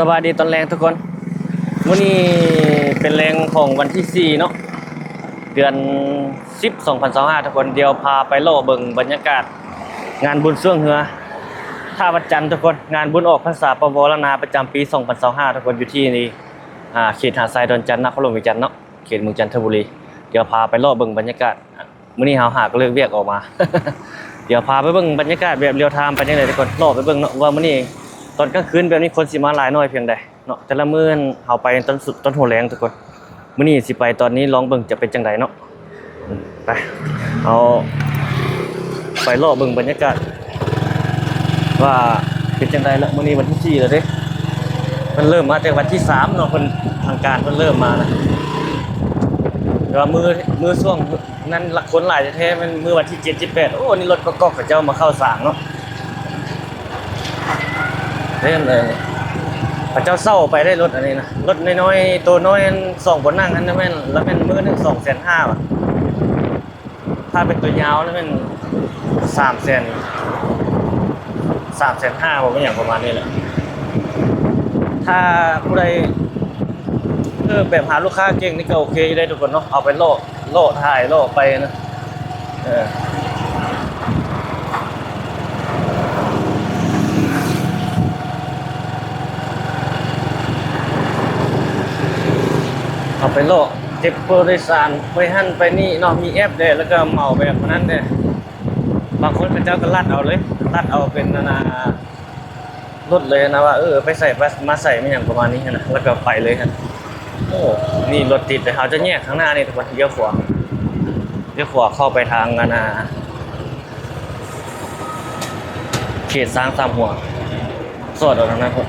สวัสดีตอนแรงทุกคนวันนี้เป็นแรงของวันที่4เนาะเดือน10 2025ทุกคนเดียวพาไปโลเบิ่งบรรยากาศงานบุญช่วงเหือท่าวัดจันทร์ทุกคนงานบุญออกพรรษาปวารณาประจำปี2025ทุกคนอยู่ที่นี่เขตหาดทรายดอนจันทร์นครหลวงวิจันทร์เนาะเขตเมืองจันทบุรีเดี๋ยวพาไปโลเบิ่งบรรยากาศมื้อนี้หาก็เลิกเวียกออกมา เดี๋ยวพาไปเบิ่งบรรยากาศแบบเรียลไทม์ไปจังได๋ทุกคนโลไปเบิ่งเนาะว่ามื้อนี้ตอนกลางคืนแบบนี้คนสิมาหลายน้อยเพียงใดเนาะแต่ละมื้อเฮาไปตอนสุดตอนหัวแรงทุกคนมื้อนี้สิไปตอนนี้ลองเบิ่งจะเป็นจังไดเนาะไปเอาไปรอเบิ่งบรรยากาศว่าเป็นจังไดแล้วมื้อนี้วันที่4แล้วเด้มันเริ่มมาจากวันที่3เนาะเพิ่นทางการเพิ่นเริ่มมานะแต่ว่ามื้อช่วงนั้นคนหลายแท้ๆมันมื้อวันที่7 18โอ้นี่รถก๊อกๆเขาเจ้ามาเข้าสร้างเนาะเล่นเลยพระเจ้าเศร้าไปได้รถอันนี้นะรถน้อยๆตัวน้อย2คนนั่งอันนั้นแม่นแล้วแม่นมื้อนึง250,000บาทถ้าเป็นตัวยาวแล้วแม่น350,000บ่เป็นหยังประมาณนี้แหละถ้าผู้ใดแบบหาลูกค้าเก่งนี่ก็โอเคอยู่ได้ทุกคนเนาะเอาไปโล่ถ่ายโล่ไปนะเอาไปโลกเจ็บผู้โดยสารไปหั่นไปนี่เนาะมีแอปเด้แล้วก็เหมาแบบนั้นเด้บางคนเขาเจ้าก็ลัดเอาเลยลัดเอาเป็นรถเลยนะว่าไปใส่มาใส่ไม่อย่างประมาณนี้นะแล้วก็ไปเลยครับโอ้นี่รถติดแต่เขาจะแยกข้างหน้านี่ทุกคนเลี้ยวขวาเข้าไปทางเขตสร้างตามหัวสอดเอาทางนั้นครับ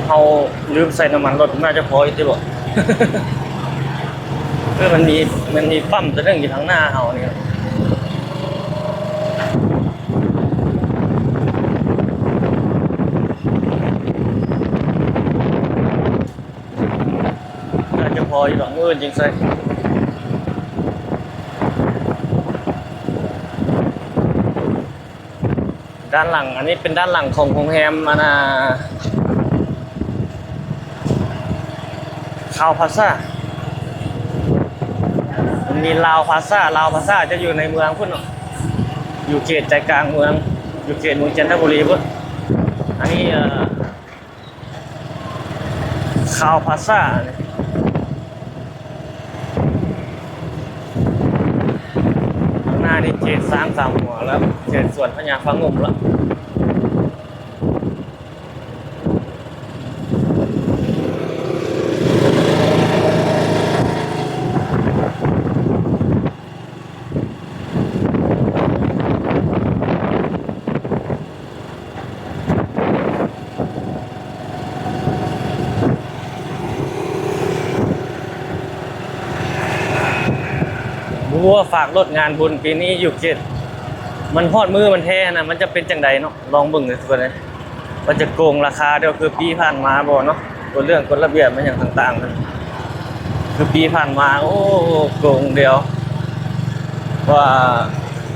เขาลืมใส่น้ำมันรถน่าจะพออีกทีบ่ มันมีปั๊มตัวนึงอยู่ทางหน้าเฮานี่น่าจะพออยู่หรอกจริงใส่ด้านหลังอันนี้เป็นด้านหลังของโรงแรมคาวพาซ่ามีลาวพาซ่าจะอยู่ในเมืองพุ่นเนาะอยู่เขตใจกลางเมืองอยู่เขตเมืองจันทบุรีพุ่นอันนี้คาวพาซ่าข้างหน้านี่เขตสามหัวแล้วเขตสวนพญาฟังงมแล้วบัวฝากรถงานบุญปีนี้อยู่เขตมันฮอดมือมันแท้นะมันจะเป็นจังใดเนาะลองเบิ่งเลยทุกคนเลยมันจะโกงราคาเดียวคือปีผ่านมาบ่เนาะตัวเรื่องกฎระเบียบมันอย่างต่างๆมันคือปีผ่านมาโอ้โกงเดียวว่า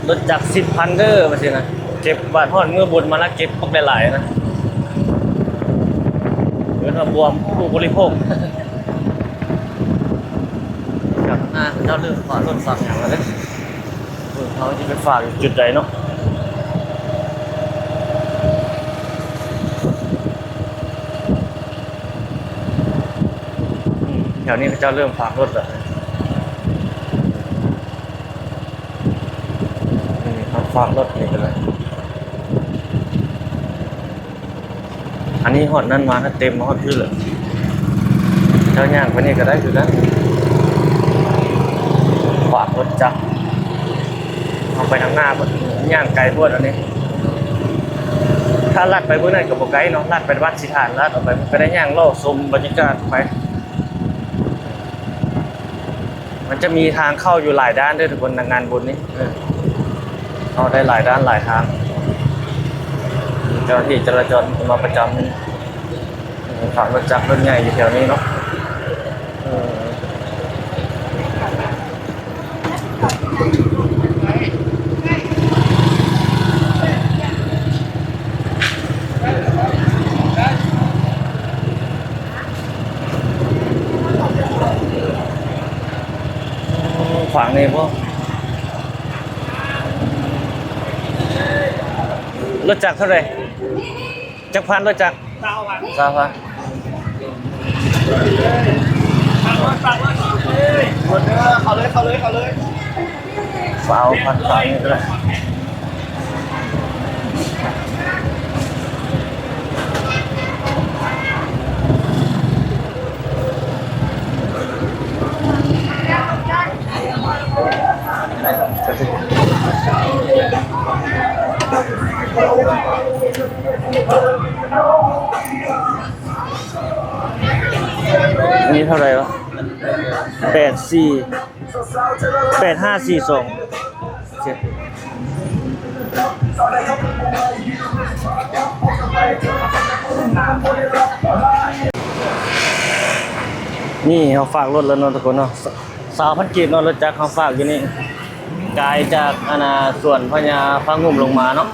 รถจักร10,000เด้อว่าซี่นะเก็บบาทฮอดมือบุญมาแล้วเก็บพวกได้หลายนะเหมือนว่าบวมผู้บริโภคเจ้าเรื่องฝากรถฝากอย่างไรเขาจะไปฝากจุดใดเนาะแถวนี้เจ้าเริ่มฝากรถแล้วเขาฝากรถนี่เป็นไรอันนี้ฮอดนั่นมาเต็มฮอดชื่อเลยเจ้าย่างไปนี่ก็ได้อยู่แล้วฝากรถจักรเอาไปทางหน้าย่างไกลพวดอันนี้ ถ้าลัดไปเมื่อนั้นกับโบไกด์เนาะลัดไปวัดสิฐานลัดออกไปก็ได้ย่างโลกชมบรรยากาศไปมันจะมีทางเข้าอยู่หลายด้านด้วยทุกคนงานบุญนี้เข้าได้หลายด้านหลายทางเจ้าหน้าที่จราจรมาประจำขับรถจักรรถใหญ่อยู่แถวนี้เนาะขวางนี่พวกรถจักรเท่าไหร่จักรพันรถจักร3,000เขาเลยสาวพันสามนี่ก็ได้นี่เท่าไหร่วะ8542นี่เขาฝากรถแล้วเนาะทุกคนเนาะ3,000 กีบเนาะรถจักรเขาฝากอยู่นี่กายจากส่วนพญาพระงุ่มลงมาเนาะ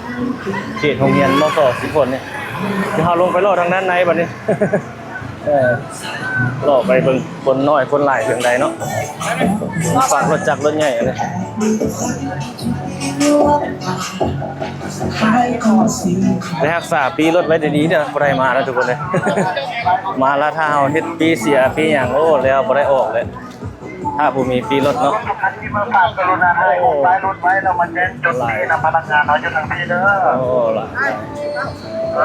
เขตโรงเรียนมศสิผลเนี่ยที่เขาลงไปรอทางด้านในบัดนี้รอไปเบิ่งคนน้อยคนหลายเพียงใดเนาะฝากรถจักรรถใหญ่เลยได้รักษาปีรถไว้ดีๆเด้อบ่ได้มาแล้วทุกคนเลย มาแล้วถ้าเฮาเฮ็ดปีเสียปีหยังโอ้แล้วบ่ได้ออกเลยถ้าผู้มีปีรถเนาะที่มาฝากกรุณาให้ป้ายรถไว้เรามาแจ้งจุดนี้นะพนักงานเราอยู่ทางนี้เด้อโอ้ล่ะ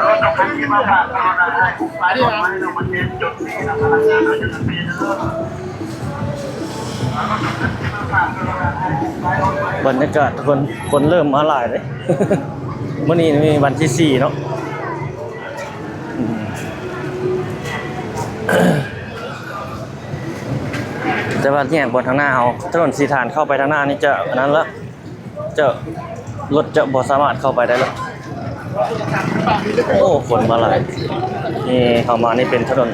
รถคันที่มาฝากกรุณาให้ป้ายรถไว้เรามาแจ้งจุดนี้นะพนักงานเราอยู่ทางนี้เด้อบรรยากาศคนเริ่มมาหลายเลย เมื่อนี้มีวันที่4เนาะแต่ว่าเนี่ยบนทางหน้าเอาถนนสีฐานเข้าไปทางหน้านี่จะนั้นละจะรถจะบ่สามารถเข้าไปได้แล้วโอ้ฝนมาหลายนี่เข้ามานี่เป็นถนน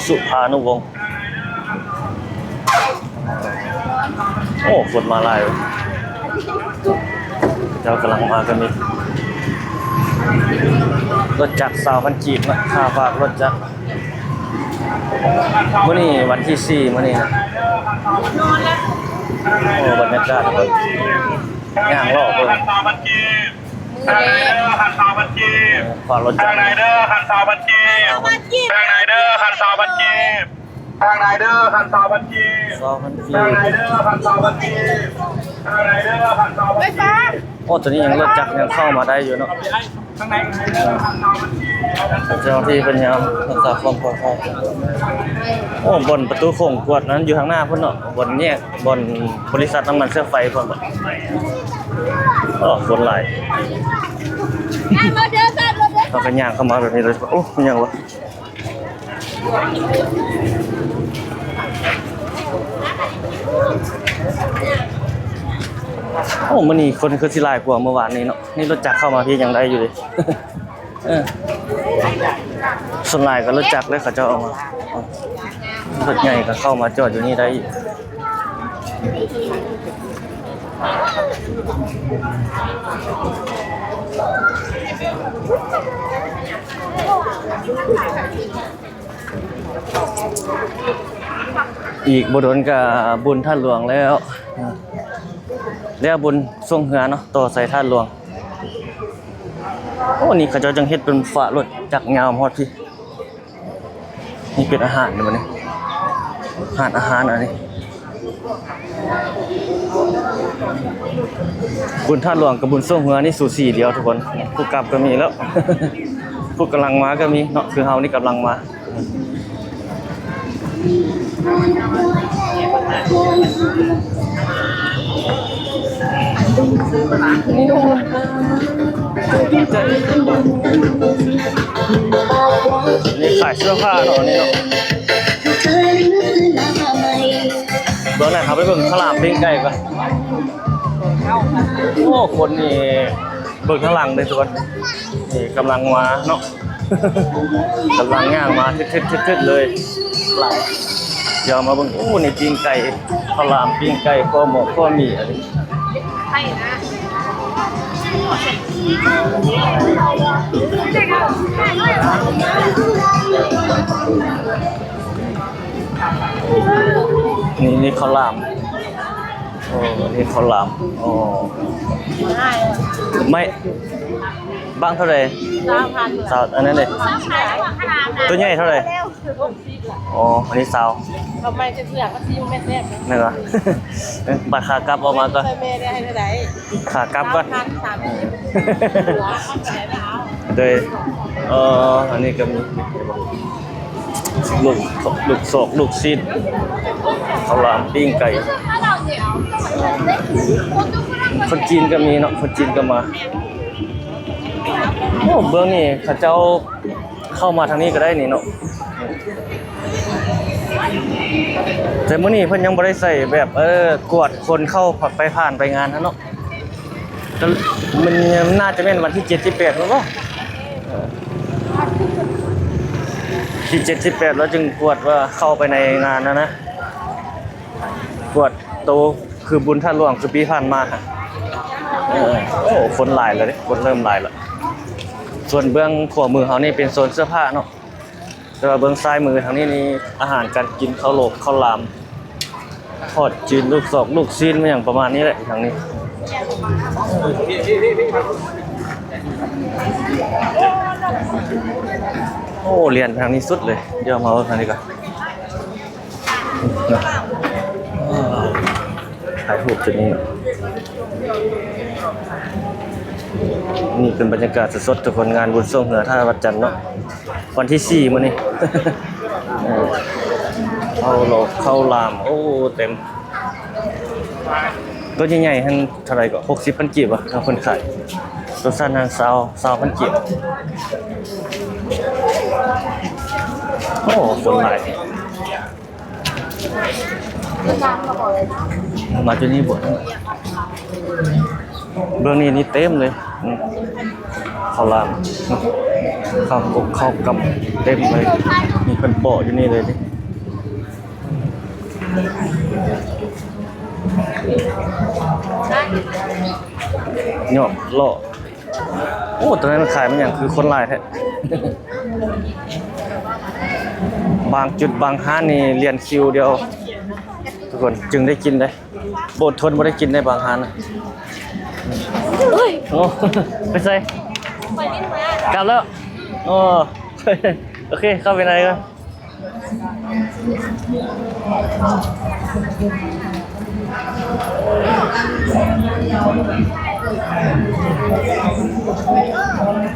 สุภานุวงศ์โอ้ฝนมาหลายเจ้ากำลังมากันนี่รถจักร3,000 กีบนะค่าฝากรถจักรมื้อนี้วันที่4มื้อนี้นะโอ้บรรยากาศครับย่างรอบเบิ่งทางไรเดอร์คัน2,000 กีบฝากรถจักรทางไรเดอร์คัน2,000 กีบทางไรเดอร์คัน2,000 กีบทางไรเดอร์คัน2,000 กีบทางไรเดอร์คัน2,000 กีบทางไรเดอร์คัน2,000 กีบโอ้ตอนนี้ยังรถจักรยังเข้ามาได้อยู่เนาะเจ้าที่เป็นยังรักษาความปลอดภัยโอ้บนประตูโค้งกวดนั้นอยู่ข้างหน้าพุ่นเนาะบนแยกบนบริษัทน้ำมันเสื้อไฟพุ่นบ่อ๋อคนหลายเราก็ย่างเข้ามาแบบนี้เลยโอ้ยังวะโอ้มื้อนี้คนคือสิหลายกว่าเมื่อวานนี้เนาะนี่รถจักรเข้ามาพี่ยังได้อยู่เลยส่วนหลายก็รถจักรเลยเขาจะเอามารถใหญ่ก็เข้ามาจอดอยู่นี่ได้อีกบ่โดนกับบุญท่านหลวงแล้วบุญทรงเหือเนาะต่อใส่ท่านหลวงโอ้นี่เขาเจ้าจังเฮ็ดเป็นฝารถจักรยาวฮอดพี่นี่เป็นอาหารเด้อบัดนี้อาหารอันนี้บุญท่านหลวงกับบุญทรงเหือนี่สู่4เดียวทุกคนผู้กลับก็มีแล้ว ผู้กำลังมาก็มีเนาะคือเฮานี่กำลังมา นี่ดูนี่ขายเสื้อผ้าเนาะนี่เนาะเบื้องไหนครับไปเบิ่งข้าวหลามปิ้งไก่ก่อนโอ้คนนี่เบิ่งข้างหลังเลยทุกคนนี่กำลังมาเนาะ กำลังย่างมาทึดๆเลยหลังเดี๋ยวมาเบิ่งโอ้นี่ปิ้งไก่ข้าวหลามปิ้งไก่ข้าวหมกข้าวหมี่อะไรนี่ข้าวหลามโอ้นี่ข้าวหลามโอ้ไม่บ้างเท่าไหร่สาวอันนั้นเลยตัวใหญ่เท่าไหร่อ๋ออันนี้สาว ทำไมจะเสือกก็ซีไม่แซ่บ นี่เหรอ บัตรขากลับออกมาก่อน ไปเมย์ได้ให้เท่าไหร่ ขากลับก่อน 30หัวเข้าใจแล้ว โดยอันนี้ก็มีลูกศอกลูกซีดข้าวหลามปิ้งไก่คนจีนก็มีเนาะคนจีนก็มาโอ้เบื้องนี่เขาเจ้าเข้ามาทางนี้ก็ได้นี่เนาะแต่มื้อนี้เพิ่นยังบ่ได้ใส่แบบกวดคนเข้าไปผ่านไปงานนะเนาะก็มันน่าจะเป็นวันที่7ที่8มั้งบ่ที่7ที่8แล้วจึงกวดว่าเข้าไปในงานนะกวดโตคือบุญท่าหลวงคือปีผ่านมาโอ้คนหลายแล้วดิคนเริ่มหลายแล้วส่วนเบื้องขวามือเขานี่เป็นโซนเสื้อผ้าเนาะแต่ว่าเบื้องซ้ายมือทางนี้นี่อาหารการกินข้าวโลกข้าวหลามทอดจีนลูกศอกลูกซีนมาอย่างประมาณนี้แหละทางนี้โอ้เรียนทางนี้สุดเลยเดี๋ยวมาเอาทางนี้ก่อนถ่ายรูปจุดนี้นี่เป็นบรรยากาศสดๆทุกคนงานบุญส่งเหนือท่าวัดจันทร์เนาะวันที่4มื้อนี้เข้าโลกเข้าลามโอ้เต็มตัวใหญ่ๆหั่นเท่าไหร่ก็60,000กีบอ่ะถ้าคนขายตัวสั้นหั่น20,000กีบโอ้คนหลายมาจุดนี้บ่เบื้องนี้นี่เต็มเลยข้าวหลามข้าวกบข้าวกำเต็มเลยมีเป็นโปะอยู่นี่เลยดิหยอกโลโอ้ตอนนั้นมันขายมันอย่างคือคนหลายแท้ บางจุดบางห้านนี่เรียนคิวเดียวทุกคนจึงได้กินได้โบดทนไม่ได้กินได้บางห้านนะโอ้ไปใส่กลับแล้วโอ้โอเคเข้าไปไหนกัน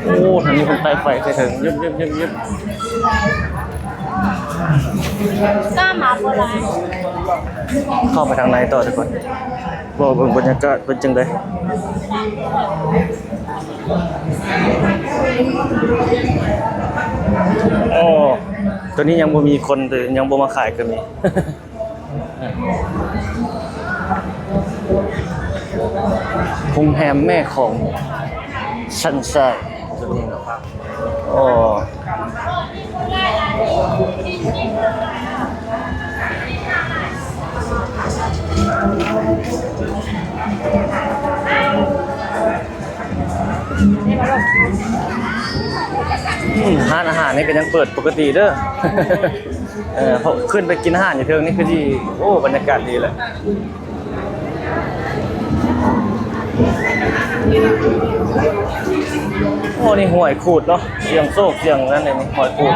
โอ้ทางนี้คนใต้ไฟใส่ถึงยึบกล้ามาโบราณ เข้าไปทางในต่อทุกคนบอกเบิ่งบรรยากาศเป็นจังได๋โอ้ตัวนี้ยังบ่มีคนแต่ยังบ่มาขายก็มีโรงแรมแม่ของชันชัยตัวนี้เนาะโอ้ร้านอาหารนี่ก็ยังเปิดปกติเด้อ พอขึ้นไปกินอาหารอยู่เทิงนี่คือที่โอ้บรรยากาศดีแหละโอ้นี่หวยขูดเนาะเสียงโซกเสียงนั่นเลยนี่หวยขูด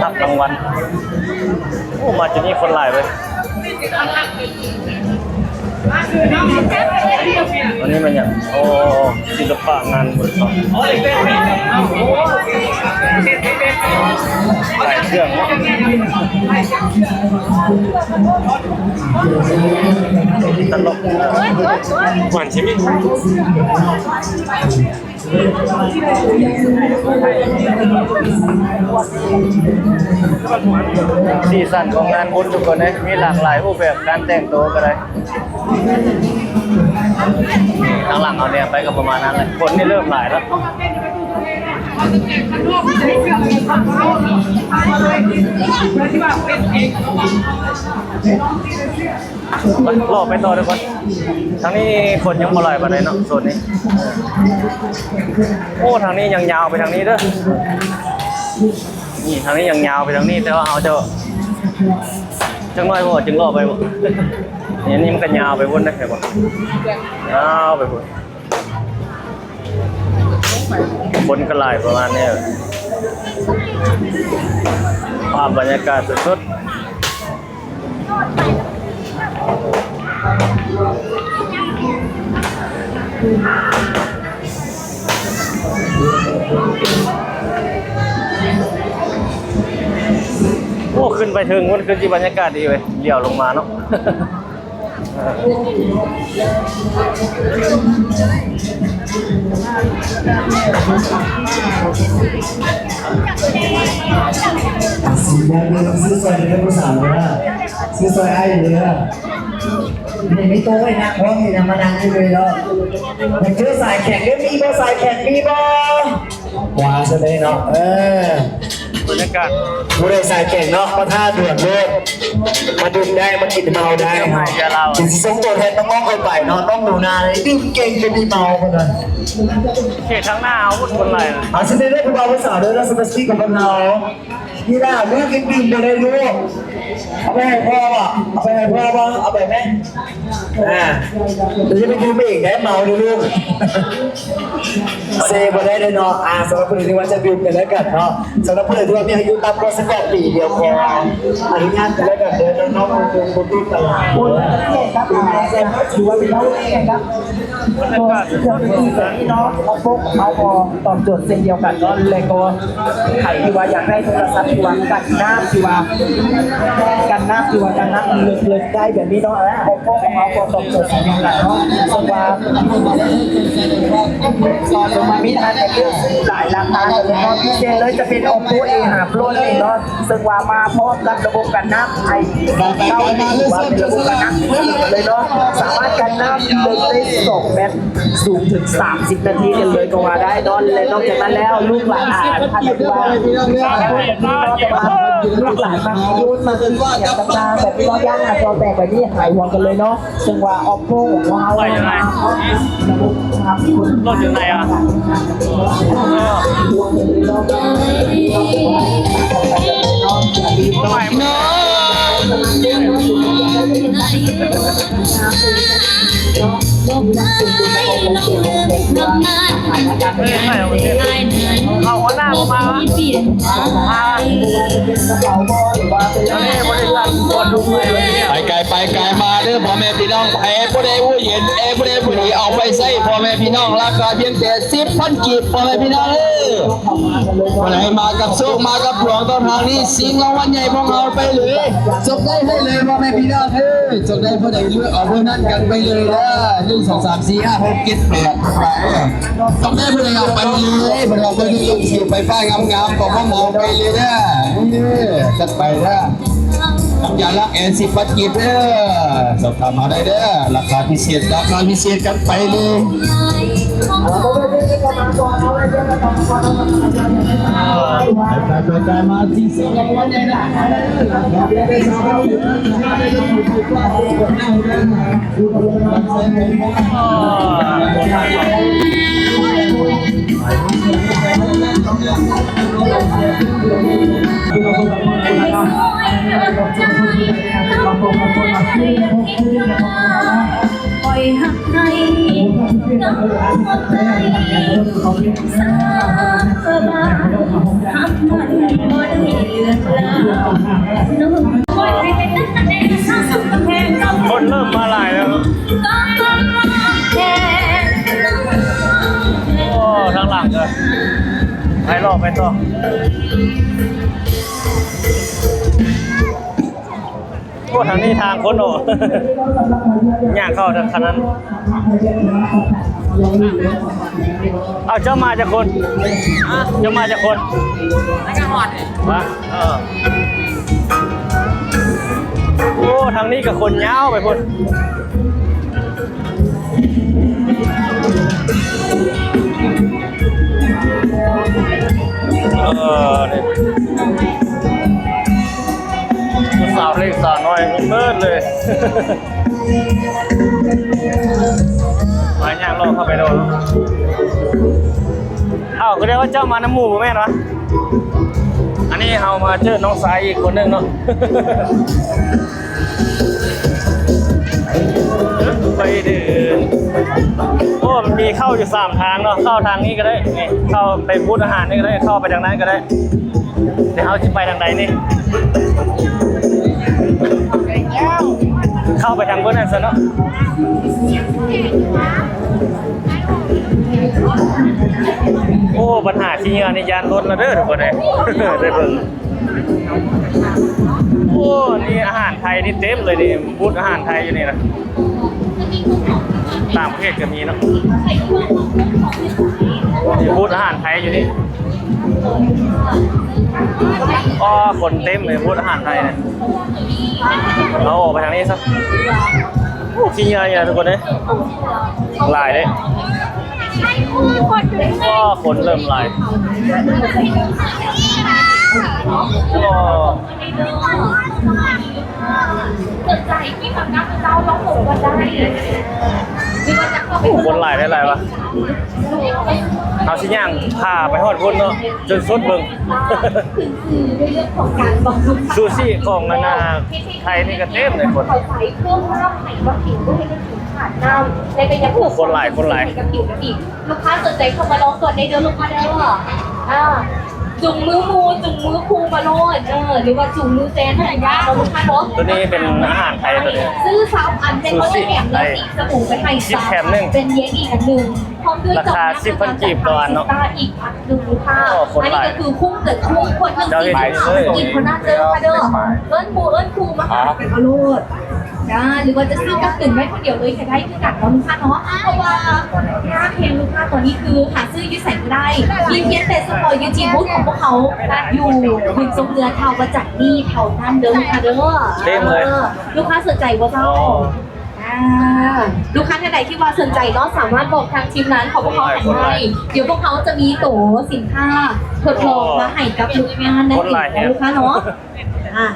รับรางวัลโอ้มาจุดนี้คนหลายเลยอันนี้มันอย่างโอ้ศิลปะงานบุญเขาใส่เครื่องเนาะ ตลก หวานใช่ไหม สีสันของงานบุญทุกคนเลยมีหลากหลายรูปแบบการแต่งตัวก็ได้ทางหลังเอาเนี่ยไปก็ประมาณนั้นแหละคนนี่เริ่มหลายแล้วรอไปต่อทุกคนทางนี้คนยังบ่ลอยมาเลยเนาะโซนนี้โอ้ทางนี้ยังยาวไปทางนี้เด้อนี่ทางนี้ยังยาวไปทางนี้แต่ว่าเอาเจ้าจังน้อยบ่จึงรอไปบ่อันนี้มันก็ยาวไปวนได้แค่บ่ยาวไปวนคนก็หลายประมาณนี้ภาพบรรยากาศสุดโอ้ขึ้นไปถึงมันคือที่บรรยากาศดีเว้ยเลี้ยวลงมาเนาะ สีแดงเลยซื้อซอยเนื้อผู้สาวเลยนะซื้อซอยไอ้เลยนะนี่ไม่โต้ยนะเพราะมีธรรมดาเลยเนาะอยากเจอสายแข่งได้มีบ่สายแข่งมีบ่ว้าซะเลยเนาะบรรยากาศ ผู้ใดสายแข่งเนาะมาท่าด่วนเลยมาดื่มได้มากินเมาได้ถึงสิส่งตัวแทนน้องๆไปเนาะต้องหนูนาเลยดื่มเก่งจะมีเมาคนนั้น เขตทางหน้าเอาพูดคนไรนะ อาจจะได้ผู้บ่าวผู้สาวด้วยนะสมาชิกของเราพี่น่าเลือกกินดื่มไปเลยลูกเอาไปให้พ่อป่ะเอาไปให้พ่อบ้างเอาไปไหมเดี๋ยวจะไปดื่มอีกได้เมาเลยลูกเซฟมาได้เลยเนาะสำหรับคนที่ว่าจะดื่มกันแล้วกันเนาะสำหรับคนที่ว่ามีอายุต่ำกว่าสักปีเดียวพออนุญาตกันแล้วกันเดินน้องๆคนดื่มตลาดถือว่าเป็นน้องเองครับ บรรยากาศสุด พี่น้องเอาพวกเอาพอตอบโจทย์เส้นเดียวกันก็เลยก็ใครที่ว่าอยากได้โทรศัพท์ที่ว่ากันน้ำที่ว่ากันน้ำที่ว่ากันน้ำเลือกได้แบบนี้เนาะเอาพวกเอาพอตอบโจทย์เส้นเดียวกันเนาะซึ่งว่าสมามิทานเลือกหลายราคาเลยเนาะพิเศษเลยจะเป็น Oppo A หาโปรนี่เนาะซึ่งว่ามาพร้อมกับระบบกันน้ำไอเข้ามาว่าเป็นระบบกันน้ำเลยเนาะสามารถกันน้ำเลยได้2แมตช์สูงถึง30 นาทีกันเลยก็ว่าได้เนาะและนอกจากนั้นแล้วลูกหลานท่านที่ว่าลูกหลานมายุ่นมาคืออย่างต่างๆแบบที่ว่าย่างจอแตกแบบนี้หายห่วงกันเลยเนาะซึ่งว่า Oppo ของเรา ไปยังไงรถอยู่ไหนอ่ะทำไมไม่เอาหัวหน้าผมมาแล้วนี่บริษัทบอลดูเลยเนี่ย ไปไกลมาเด้อพ่อแม่พี่น้องผู้ใดผู้เห็นผู้ใดผู้ดีเอาไปใส่พ่อแม่พี่น้องราคาเพียงแต่10,000 กีบพ่อแม่พี่น้องวันไหนมากับโชคมากับหลวงต้นทางนี้สิงรางวัลใหญ่พวกเราไปเลยจบได้ให้เลยพ่อแม่พี่น้องจบได้ผู้ใดเลือกเอาผู้นั้นกันไปเลยนะ1 2 3 4 5 6 7 8จบได้ผู้ใดเอาไปเลยผู้ใดเอาไปยืมสีไปป้ายงามๆของพวกเราไปเลยนะจัดไปนะอย่าลัก10 กีบเด้อสอบถามมาได้เด้อราคาพิเศษกันไปเลยไปมาที่สิงคโปร์เนี่ยนะปล่อยหักให้น้ำหัวใจสาบานหักมันบ่ได้เลือนลางน้องปล่อยให้เป็นนักแสดงสร้างสุขกำแพงเรา คนเริ่มมาหลายแล้ว ก็มาแทน โอ้ทางหลังเลยไปรอบไปต่อโอ้ ทางนี้ทางคนโอ้ ย่างเข้าทางนั้นเอาเจ้ามาจากคนเจ้ามาจากคนวะโอ้ทางนี้กับคนยาวไปพุ่นนี่สาวเล็กสาวน้อยมันเบิดเลยมาย่างลงเข้าไปโดนอ้าวก็เรียกว่าเจ้ามาน้ำหมูแม่นวะอันนี้เรามาเจอน้องสายอีกคนนึงเนาะ ไปเดินโอ้มันมีเข้าอยู่3ทางเนาะเข้าทางนี้ก็ได้นี่เข้าไปบูธอาหารนี่ก็ได้เข้าไปทางนั้นก็ได้เดี๋ยวเขาจะไปทางใดนี่เข้าไปทางบนนั่นซะเนาะโอ้ปัญหาที่งานในยานรถละเด้อทุกคนเลย ได้เบิ่งโอ้นี่อาหารไทยนี่เต็มเลยนี่บูธอาหารไทยอยู่นี่นะต่างประเทศก็มีเนาะมีบูธอาหารไทยอยู่นี่อ๋อคนเต็มเลยบูธอาหารไทยเนี่ยเราออกไปทางนี้ซะโอ้ขี้เหี้ยทุกคนเลยหลายเลยก็คนเริ่มหลายก็สนใจที่ทำงานเจ้าร้องผมก็ได้คนหลายได้หลายวะเอาชิ้นย่างผ่าไปหอดคนเนาะจนสุดเบิ่ง ซูชิของนานาไทยนี่ก็เต็มเลยคนใส่เครื่องน้ำไข่บะผิวด้วยให้ผิวขาดน้ำในกระยาผูกคนหลายคนหลาย กับผิวอีกลูกค้าสนใจเข้ามาลองก่อนในเดือนลูกค้าได้หรอจุ่มมือมูจุ่มมือคูมาโลดหรือว่าจุ่มมือแฟนอะไรบ้างลูกค้าเนาะตัวนี้เป็นอาหารไทยตัวนี้ซื้อ3 อันเป็นว่าได้แถมเนื้อสีสบู่ไปให้3เป็นเย็นอีกอันหนึ่งพร้อมด้วย ราคา 10,000 กีบต่ออันเนาะอีกอันหนึ่งลูกค้าอันนี้ก็คือคุ้มเกิดคุ้มคนหนึ่งกินคนหน้าเจอค่ะเด้อเอิ้นครูมาหาเป็นอโลดหรือว่าจะซื้อกับตื่นไว้คนเดียวเลยจะได้คือกัดน้องลูกค้าเนาะเพราะว่าหน้าเพลงลูกค้าตอนนี้คือหาซื้อยืดใส่ไม่ได้ยืดเย็นแต่สปอยยืดจีบูธของพวกเขาอยู่ถึงทรงเรือเท่าประจักษ์นี่เท่านั้นเด้อค่ะเด้อลูกค้าสนใจว่าเจ้าลูกค้าท่านใดที่ว่าสนใจเนาะสามารถบอกทางทีมร้านของพวกเขาให้เดี๋ยวพวกเขาจะมีโตสินค้าทดลองมาให้กับลูกงานนะลูกค้าเนาะ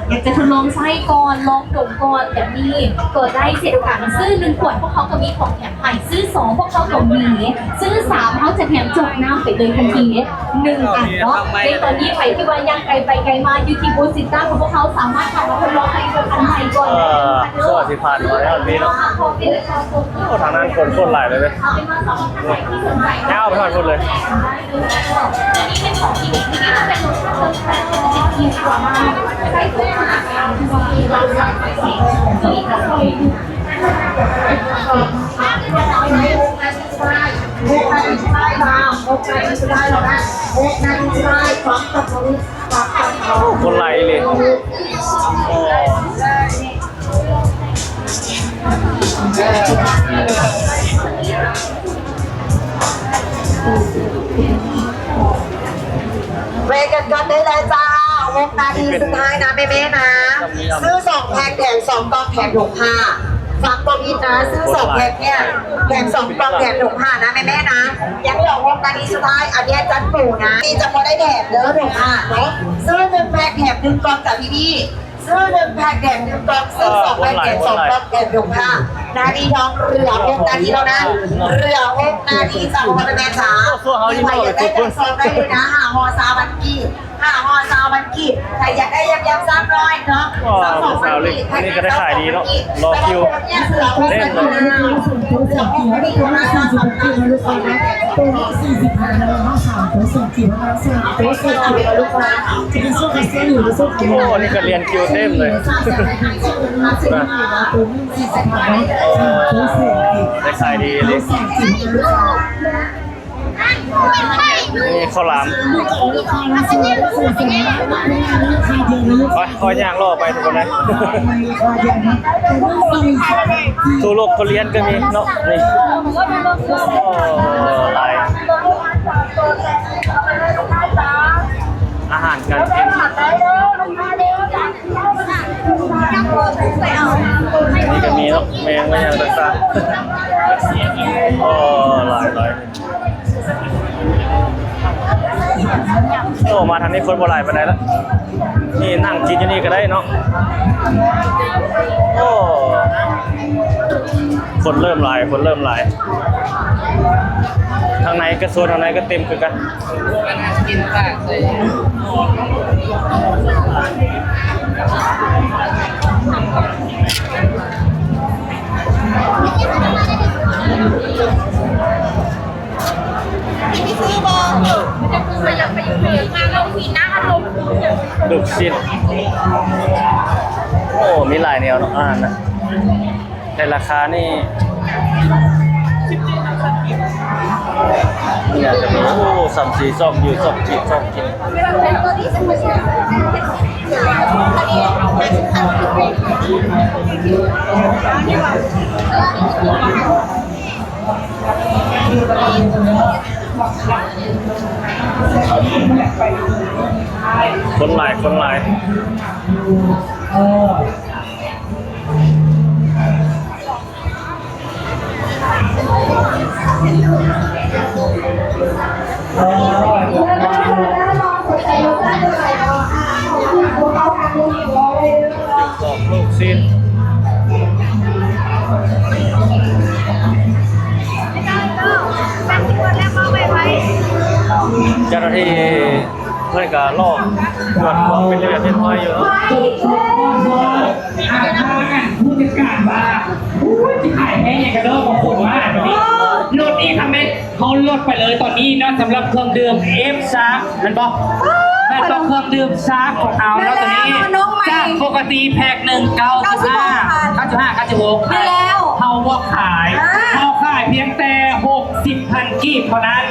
อยากจะทดลองไส้ก่อนลองดมก่อนแบบนี้ก็ได้เสร็จกันซื้อ1 ขวดพวกเขาก็มีของแถมให้ซื้อ2พวกเขาก็มีซื้อ3เขาจะแถมจบน้ำไปเลยทันที1 อันเนาะในตอนนี้ไปที่ว่ายังไกลไปไกลมาอยู่ที่บูธสินค้าของพวกเขาสามารถทำมาทดลองให้กับอันใหม่ก่อนสวัสดีผ่านมาแล้วนี่เนาะโอ้ทางนั้นคนหลายเลยเลยยาวไปทอดคนเลยนี่เป็นของที่นี่เป็นรสชาติที่กว่ามาใช้ตัวอาหารที่เราใส่ที่กระเพาะคนไหลเลยเวกันก่อนได้เลยจ้าวงนาทีสุดท้ายนะแม่ๆนะซื้อ2 แพ็คแถม2 กล่องแถมถุงผ้าฟังตัวนี้นะซื้อ2 แพ็คเนี่ยแถม2 กล่องแถมถุงผ้านะแม่ๆนะยังเหลือวงนาทีสุดท้ายอันนี้จันปู่นะนี่จะพอได้แถมเด้อถุงผ้าเนาะซื้อ1 แพ็คแถม1 กล่องจากพี่ซื้อ1 แพ็คแถม1 กล่องซื้อ2 แพ็คแถม2 กล่องแถมถุงผ้านาทีทองเหลือ6 นาทีแล้วนะเหลือ6 นาทีจากพ่อแม่จ๋าใครอยากได้จังซองได้เลยนะ5 ห่อ3 บันกี้5 ห่อ3 บันกี้ใครอยากได้ยำ300เนาะ2 บันกี้อันนี้ก็ได้ขายดีเนาะรอคิวเล่นเลยโอ้นี่ก็เรียนคิวเต็มเลยได้ขายดีเลย นี่ข้าวหลามไปคอยย่างล่อไปทุกคนเลยทุโลกทุเรียนก็มีเนาะนี่ลายอาหารการกินนี่ก็มีเนาะแมงไม่ยังต่างๆโอ้หลายโอ้มาทางนี้คนโบราณไปไหนแล้วนี่นั่งกินอยู่นี่ก็ได้เนาะโอ้คนเริ่มหลายทางไหนก็โซนทางไหนก็เต็มคือกันลูกชิ้นโอ้มีหลายแนวเนาะอาหารนะแต่ราคานี่อยากจะมีโอ้3-4ซอกอยู่ซอกกินคนหลายลูกชิ้นเจ้าหน้าที่เพื่อนก็ลอกตรวจความเป็นระเบียบเรียบร้อยอยู่เนาะ ผู้จัดการมาที่ขายแห้งอย่างกระโดดของผมว่าตอนนี้ลดอีกคำเม็ดเขาลดไปเลยตอนนี้นะสำหรับเครื่องดื่มเอฟซาร์มันบอกเครื่องดื่มซาร์ของเขาแล้วตอนนี้จากปกติแพ็ค1 95 96เขาว่าขายเพียงแต่60,000 กีบเท่านั้น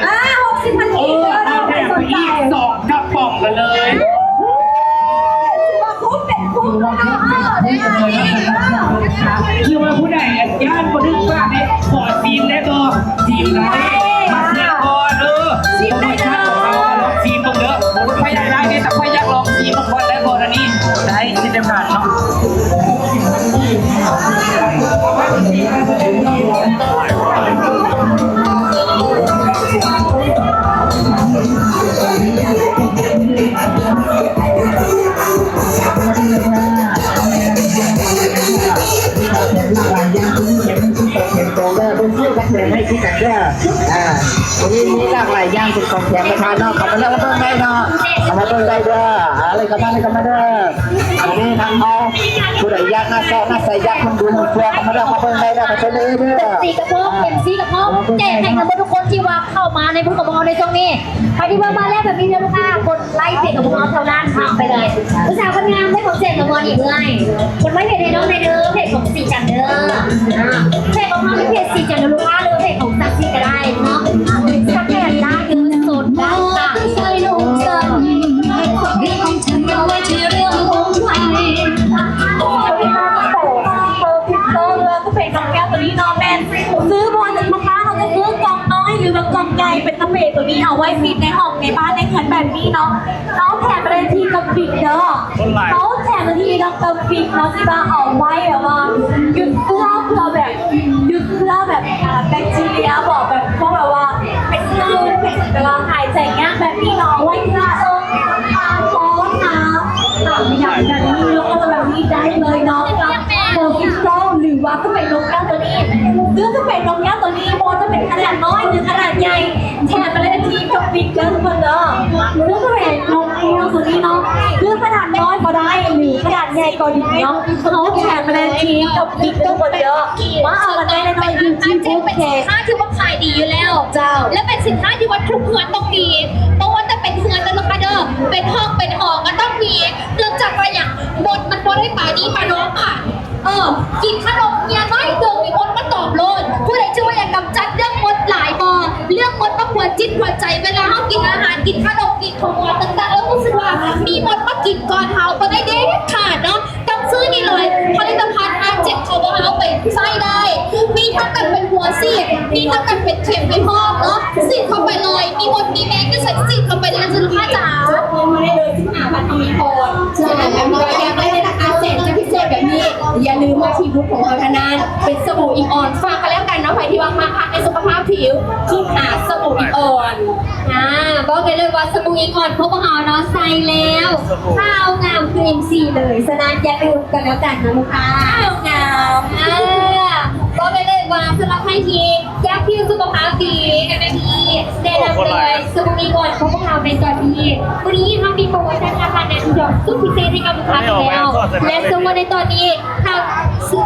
60,000 กีบเอาแถมไปอีก2 กระป๋องกันเลยคือว่าผู้ใดย่านคนนึกว่าเนี่ยขอทีมได้ตัวทีมไรมาเสียก่อนทีมได้เลยทีมตรงเด้อผมไม่อยากได้เนี่ยแต่ไม่อยากลองทีมบางคนได้ก่อนอันนี้ได้ที่เต็มการเนาะให้ที่กันเด้อวันนี้มีหลากหลายอย่างเป็นของแถมประทานเนาะขอบคุณแล้วก็ต้องได้เนาะขอบคุณได้เด้ออะไรก็มาเด้อวันนี้ทางเอาผู้ใดยากหน้าซอกหน้าใส่ยากคนดูมันฟัวขอบคุณแล้วขอบคุณได้เด้อขอบคุณเลยเด้อสีกระเพาะเป็นสีกระเพาะแจกให้กับทุกคนที่ว่าเข้ามาในผู้กับเราในช่วงนี้ใครที่ว่ามาแล้วแบบนี้นะลูกค้ากดไลค์เพจกับพวกเราเท่านั้นทำไปเลยผู้สาวคนงามได้ผมแจกกับวันอีกเลยคนไม่เพจในน้องในเด้อเพจของสีจันเด้อเพจของน้องเพจสีจันเด้อลูกค้าหรือเพจของซักซี่ก็ได้เนาะซักแค่ได้คือโสดได้ค่ะใส่ลูกเสิร์ฟเรื่องของฉันเอาไว้ที่เรื่องของใครก็เป็นกล่องแก้วตัวนี้นอนแมนซื้อบอลหนึ่งมะพร้าวเขาจะซื้อกล่องน้อยหรือแบบกล่องใหญ่เป็นกระเป๋ตัวนี้เอาไว้ฟีดในห้องในบ้านในเงินแบบนี้เนาะน้องแถมไปเลยทีกับปิดเด้อเขาแถมไปทีกับปิดเนาะที่บ้านเอาไว้แบบว่าหยุดเพื่อแบบแบคทีเรียบอกแบบพวกแบบว่าเป็นคลื่นเป็นเวลาหายใจเงี้ยแบบนี้เนาะไว้ที่ร้อนร้อนน้ำอย่างนั้นแล้วก็แบบนี้ได้เลยเนาะโปรฟิสโซหรือว่าก็เป็นนกแก้วตัวนี้หรือก็เป็นนกแก้วตัวนี้โมจะเป็นขนาดน้อยหรือขนาดใหญ่แทนไปเลยทีกับปิดเกินคนเด้อหรือก็เป็นนกแก้วตัวนี้เนาะหรือขนาดน้อยก็ได้หรือขนาดใหญ่ก็ดีเนาะเขาแทนไปเลยทีกับปิดเกินคนเด้อว่าเอากันได้ในน้อยยูทูบเป็นสินค้าที่ว่าขายดีอยู่แล้วเจ้าและเป็นสินค้าที่ว่าทุกเฮือนต้องมีเพราะว่าจะเป็นเฮือนกันนะคะเด้อเป็นห้องเป็นหอก็ต้องมีเนื่องจากว่าอย่างบทมันบ่ได้ป่าดีป่าน้องค่ะกินขนมเนี่ยน้อยเดิมมีคนมาตอบโลดผู้ใดชื่อว่าอยากกำจัดเรื่องมดหลายบ่เรื่องมดต้องหัว วจิตหัวใจเวลาเขากินอาหารกินขนมกินของหวานต่างๆแล้วรู้สึกว่ามีมดมากินก่อนเขาก็ได้เด็ดขาดเนาะต้องซื้อนี่เลยผลิตภัณฑ์อาเจ็ดเขาบอกเอาไปใส่ได้มีทั้งกันเป็นหัวซีดมีทั้งกันเป็นเข็มไปพอกเนาะซีดเข้าไปเลยมีมดมีแมงก็ใส่ซีดเข้าไปเลยจะรู้ค่าจ๋า มาได้เลยที่หาพันธมิตรพรใช่แบบนี้อยากได้เลยนะคะเศษจะพิเศษแบบนี้อย่าลืมว่าที่บุ๊กของเราทนานเป็นสบู่อิงออนฝากกันแล้วกันเนาะใครที่ว่ามาพักในสุขภาพผิวขึ้นหาสบู่อิงออน บอกเลยว่าสบู่อิงออนพบกับเราเนาะใส่แล้วข้าวงามคือ MC เลยฉะนั้นอย่าลืมกันแล้วกันนะลูกค้าข้าวงามบอกเลยว่าสำหรับใครที่อยากที่สุขภาพดีกันนะพี่แนะนำเลยสบู่อิงออนพบกับเราในตอนนี้วันนี้ทำมีโปรโมชั่นราคาแนะนำสุดพิเศษให้กับลูกค้าแล้วและสมมติในตอนนี้ท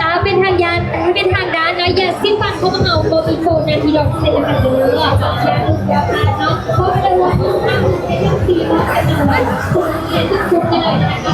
างเป็นทางยานเป็นทางด้านนะอย่าสิ้นฟังพบกับเราโปรอีโฟนาทีดอกเซ็นกันเลยอย่าลืมอย่าพลาดเนาะเพราะเป็นวันที่ทำเป็นอย่างดีมากเป็นวันคุณเรียนทุกๆเลยนะคะ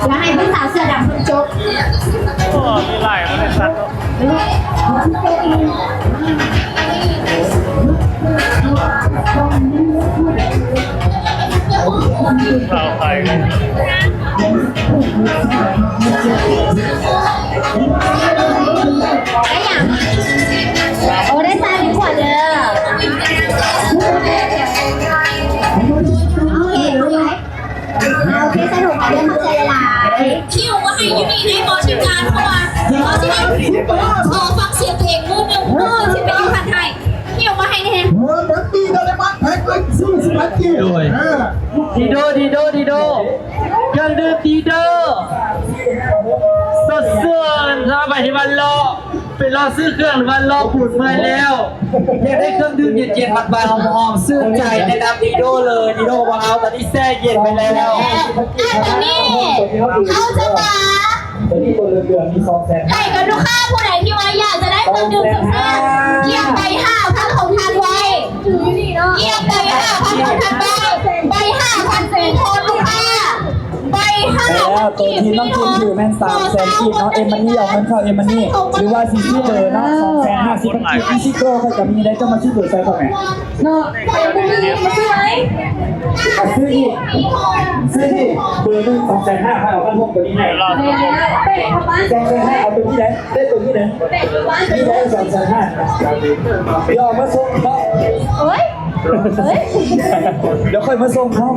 แล้วให้พี่สาวเสื้อดำคุณจบ มีหลายบริษัทเราไปกัน ได้ยังโอ้ได้ทรายเป็นขวดเลยโอเคสนุกเรื่องเข้าใจหลายคิวว่าให้ยูนี่ให้บอทีมงานเข้ามาบอที่นี่ฟังเสียงเพลงมือหนึ่งที่เป็นยูพันไทยคิวว่าให้แน่ดีโดเครื่องดื่มดีโดสดชื่นถ้าไปที่วันรอไปรอซื้อเครื่องวันรอปูดเมื่อยแล้วอยากได้เครื่องดื่มเย็นๆบานๆหอมๆซื่นใจแนะนำดีโดเลยดีโดว่าเอาตอนนี้แช่เย็นไปแล้วอันนี้เอาจะมาใครกับลูกค้าผู้ใดที่ว่าอยากจะได้เครื่องดื่มสุดแซ่บเกี่ยงไป5,000ของทานไว้เกี่ยงไป5,000ของทานไว้ไป5,000เป็นคนลูกค้าไป5,000ตัวทีมต้องทีมอยู่แม่น300,000กีบเนาะเอ็มมันนี่เอาเงินเข้าเอ็มมันนี่หรือว่าซีซีเบอร์เนาะ250,000กีบซีซีโก้ก็จะมีได้จะมาชื่อเบอร์ใส่ก่อนไหมเนาะไปบุรีมาซื้อไหมซื้อที่เบอร์นึง250,000เอาขั้นพวกตัวนี้ให้เป็ดครับบ้าน250,000เอาตัวที่ไหนได้ตัวที่ไหนเป็ดครับบ้านที่ไหน250,000ยอมมาส่งเขาเฮ้ยเดี๋ยวค่อยมาส่งเขา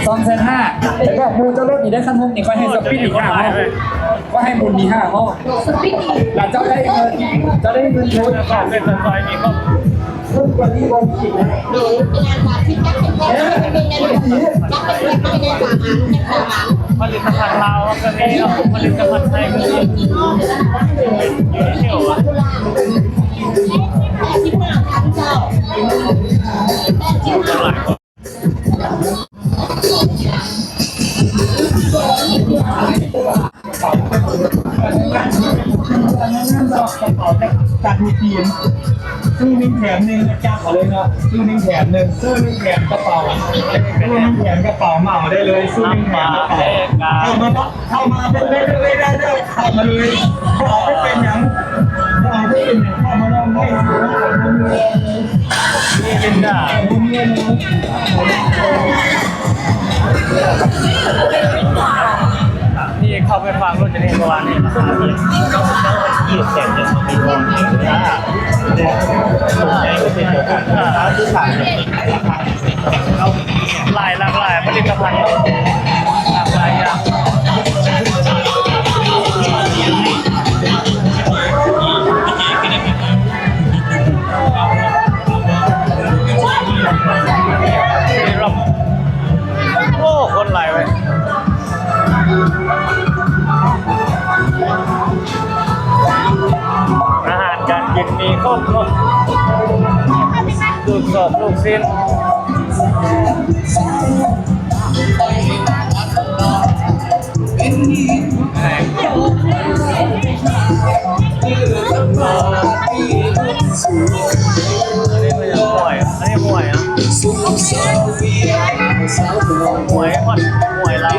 250,000แล้วก็มูจะลดอีกได้ขั้นพวกนี่ก็ให้สปินอีก5ห้องก็ให้มูลมี5ห้องสปินอีกหลังเจ้าได้เงินโอนก่อนเป็นสไตล์นี้ก็ เพิ่มกว่านี้วันอีกนะผลิตภัณฑ์ลาวก็มีผลิตภัณฑ์ไทยก็มีอยู่ที่หัวจากมีทีมซื้อ1 แถม 1จับเอาเลยเนาะซื้อ1 แถม 1ซื้อ1 แถมกระเป๋าซื้อ1 แถมกระเป๋าเหมาได้เลยซื้อ1 แถมกระเป๋าเข้ามาเป็นเลยได้เข้ามาเลยเอาไม่เป็นอย่างเอาไม่เป็นอย่างเข้ามาลองได้นี่เป็นด่านี่ข เข้าไปฟังรถจะนี่ประมาณนี้หลายหลากหลายผลิตภัณฑ์หลากหลายอย่างโอ้คนหลายไว้อาหารการกินมีครบเนาะลูกสอบลูกชิ้นอันนี้มวยอ่ะมวยฮอตมวยเรา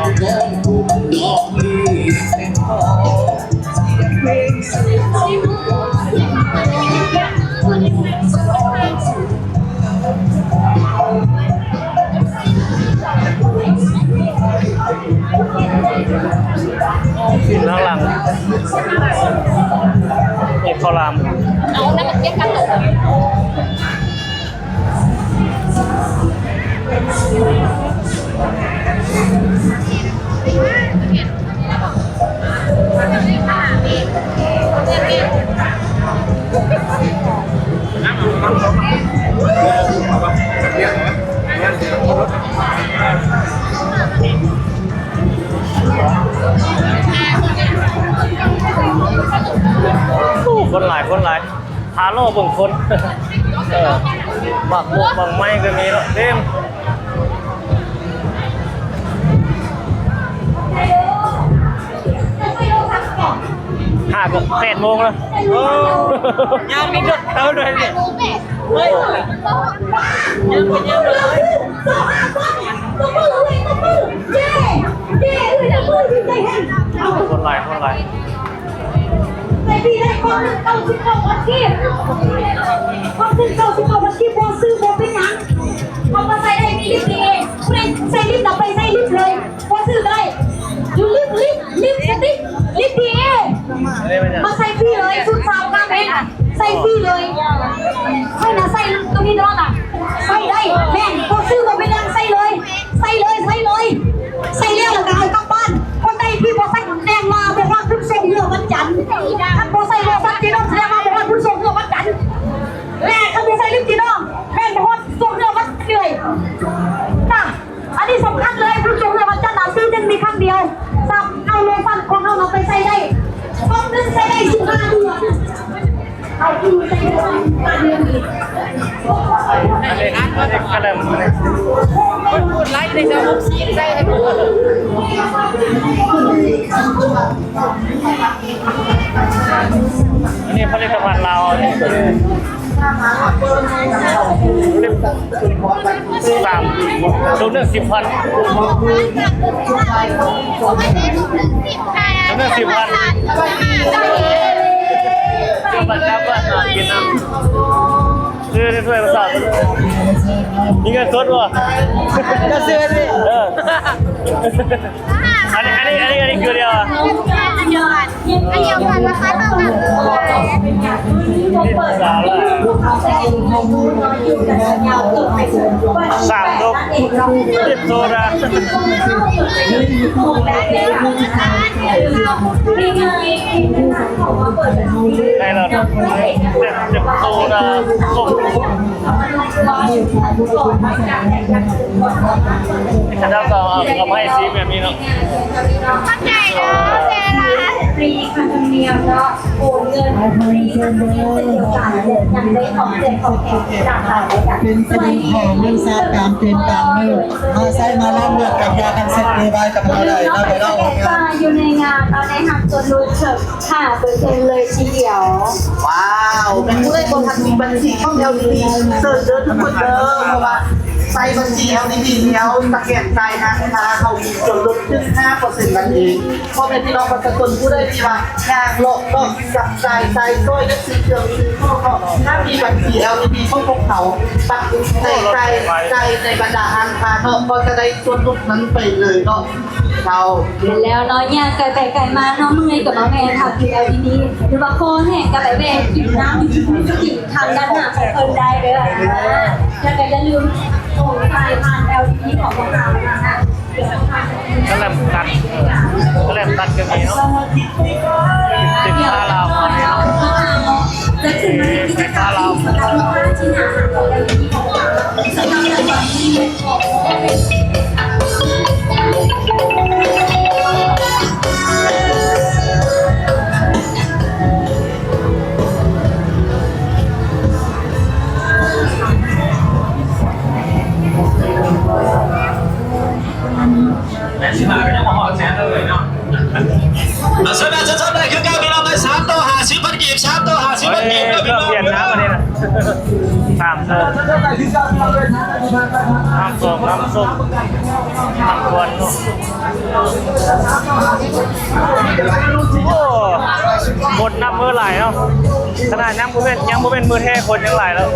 สินข้างหลังเอกข้าวราม เอาน้ำมันเปียกกันเลย คนหลายคนหลายฮาโลบางคนบักบวกบังไม้ก็มีแล้วเต็ม5-8 โมงแล้วยังมีจุดเท่าด้วยเนี่ยคนหลายคนหลายในปีแรกคนหนึ่งเก้าสิบเก้าวันที่คนหนึ่งเก้าสิบเก้าวันที่พอซื้อพอเป็นหยังพอมาใส่ได้มีลิฟต์เองใส่ลิฟต์ต่อไปใส่ลิฟต์เลยพอซื้อได้อยู่ลิฟต์สติ๊กลิฟต์เองมาใส่ฟรีเลยชุดสาวงามเองใส่ฟรีเลยใช่นะใส่ตรงนี้น้องอ่ะใส่ได้แม่พอซื้อพอเป็นหยังใส่เลยใส่เลี้ยงแล้วก็เอากลับบ้านคนใดที่พอใส่แดงมาบอกว่าคุณส่งเรือวันจันทร์ถ้าพอใส่โลฟันจีน้องแสดงมาบอกว่าคุณส่งเรือวันจันทร์แม่ถ้าไม่ใส่ลิปจีน้องแม่บอกว่าส่งเรือวันเหนื่อยน่ะอันนี้สำคัญเลยคุณส่งเรือวันจันทร์ซื้อจึงมีครั้งเดียวสับเอาโลฟันของเราไปใส่ได้ต้องนึงใส่ได้15 เดือนเอาคือใส่ได้5 เดือนอีกอันนี้กระเดมพูดไลฟ์ในเจ้ามุกซีนได้ให้ดูอันนี้ผลิตภัณฑ์เราเนี่ย3 บัตรครับว่ากินน้ำซื้อได้ด้วยภาษามีเงินสดวะก็ซื้อดิอันนี้คือเดียวอ่ะอันเดียวกันราคาเท่ากันเลยสาระ3 ลูกติดโซดาได้แล้วเจ็บโซดาส่งถ้าเราเอาให้ซีแบบนี้เนาะเข้าใจเนาะเจนะฟรีค่าธรรมเนียมแล้วโอนเงินฟรีค่าธรรมเนียมเช่นเดียวกันยังได้ของแจกของแถมจากเราเป็นสมุนของเรื่องซาการเป็นตามมือมาใส่มาล่ำเลือกกับยากันเซ็ตในใบกับเราได้นะไปเล่ากันอยู่ในงานเราได้หักส่วนลดเถิด5%เลยทีเดียวว้าวเป็นผู้ได้บนทันมีบัญชีช่อง LDB เสิร์ชเดินทุกคนเดินเพราะว่าใส่บัญชี LDB แล้วสแกนใจนะคะเขามีส่วนลดถึง5% เส้นนั้นเองพ่อแม่พี่น้องประชาชนผู้ได้ที่ว่างานโลกก็จับจ่ายใส่ซอยและซื้อเครื่องซื้อข้าวก็ถ้ามีบัญชี LED พวกเขาตักใจในบรรดาอันคาก็จะได้ส่วนลดนั้นไปเลยเนาะเรา แล้วเนาะเนี่ยไก่ไปไก่มาเนาะเมื่อยกับมาแม่ทำกินเอาดีๆหรือว่าโคแห้งกับไปแม่กินน้ำกินทางด้านหน้าของเพิ่นได้เด้อแล้วก็อย่าลืมโอ้ยผ่าน LED ของพวกเรานะคะ ก็แลมตัดก็แลมตัดก็มีเนาะติดผ้าลาวมาเนี่ยเนาะ จะถึงในกิจกรรมที่สำหรับลูกค้าที่หนาของ LED ของเราสำหรับในวันนี้ของ เอาส่วนนั้นส่วนนั้นคือการพี่น้องเลย3ตัว50พันกีบ3ตัว50พันกีบ เครื่องเปลี่ยนน้ำมาเนี่ยนะสามส้มน้ำส้มน้ำกวนเนาะโอ้หมดนับมือหลายเนาะขนาดยังบ่เป็นมือแท้คนยังหลายแล้ว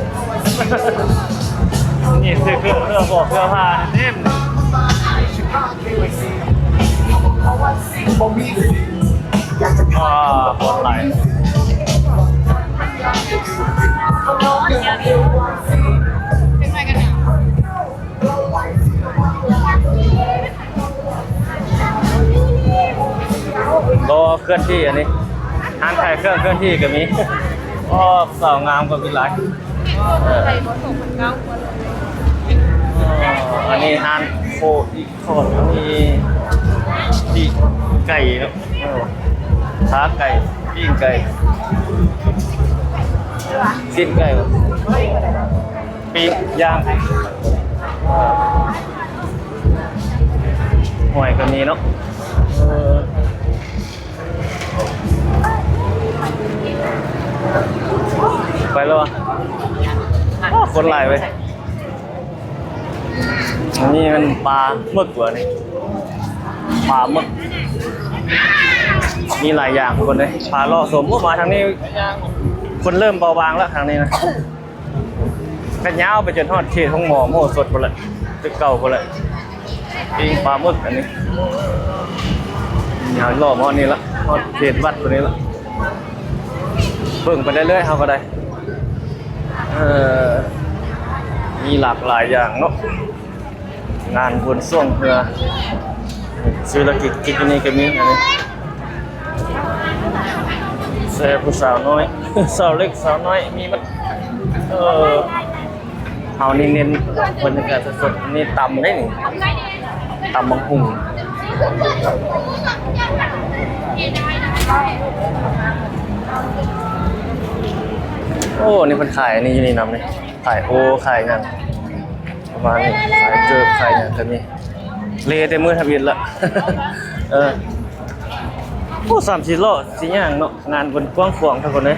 นี่ซื้อเครื่องบอกเสื้อผ้าเต็มคนหลายก็เคลื่อนที่อันนี้ห้างขายเครื่องเคลื่อนที่ก็มีก็สาวงามก็มีหลายอันนี้ห้างโคอีกทอดมีปีกไก่เนาะขาไก่ปิ้งไก่สิ้นไก่ปีกย่างหอยก็มีเนาะไปแล้วคนหลายไปอันนี้มันปลาหมึกกว่านี่ปลาหมึกมีหลายอย่างคนเลยปลาล่อสมมาทางนี้คนเริ่มเบาบางแล้วทางนี้นะกันยาวไปจนทอดเขตท้องหมอโม่สดไปเลยตึกเก่าไปเลยปิ้งปลาหมึกอันนี้ยาวล่อหม้อนี้ละทอดเขตวัดตัวนี้ละเบิ่งไปเรื่อยๆเขาก็ได้มีหลากหลายอย่างเนาะงานบุญส่วงเพื่อศิลกิจกิจนี้ก็มีอันนี้เซผู้สาวน้อยสาวเล็กสาวน้อยมีมันเฮานี่เน้นบรรยากาศสดๆนี่ตำได้นี่ตำบังหุ่งโอ้นี่เพิ่นขายอันนี้อยู่นี่นำนี่ขายโอขายหยังประมาณนี้ขายเกิบขายหยังก็มีเลแต่มือทะเบียนละโอ้3-4 โลสิย่างเนาะงานบนกว้างขวางทุกคนเลย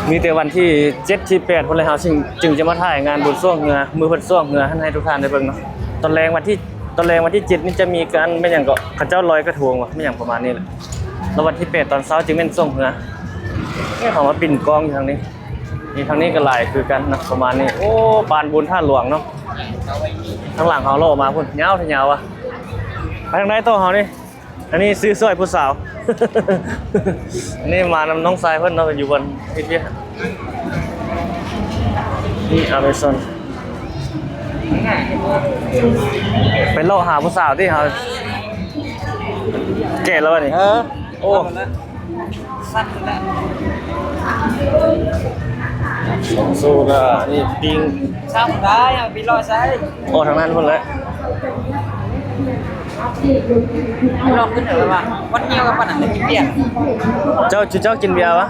มีแต่วันที่7ที่8พุ่นเลยเฮาจึงจะมาถ่ายงานบุญส่วงเหงือมือเพิ่นส่วงเหงือให้ทุกท่านได้เบิ่งเนาะตอนแรงวันที่7นี่จะมีการไม่หยังก็เขาเจ้าลอยกระทงว่ะไม่หยังประมาณนี้แหละแล้ววันที่8ตอนเช้าจึงเป็นส่วงเหงือนี่เขามาปิ่นกองอยู่ทางนี้นี่ทางนี้ก็หลายคือกันนะประมาณนี้โอ้ปานบุญท่าหลวงเนาะข้างหลังเฮาโลมาพุ่นยาวๆว่ะไปทางไหนโตเฮานี่อันนี้ซื้อสร้อยผู้สาว อันนี้มานำน้องทรายเพิ่นเนาะอยู่บนทิศเวียนี่อเมซอนเป็นโลหะผู้สาวที่เฮาแก่แล้วนี่โอ้สั้นแล้วสู้ก็นี่ปิงซ้ำได้อ่ะปีรอใช้โอ้ทางนั้นพุ่นเลยลองขึ้นเหรอวะวันเดียวกับปันอันกินเบียร์เจ้ากินเบียร์วะ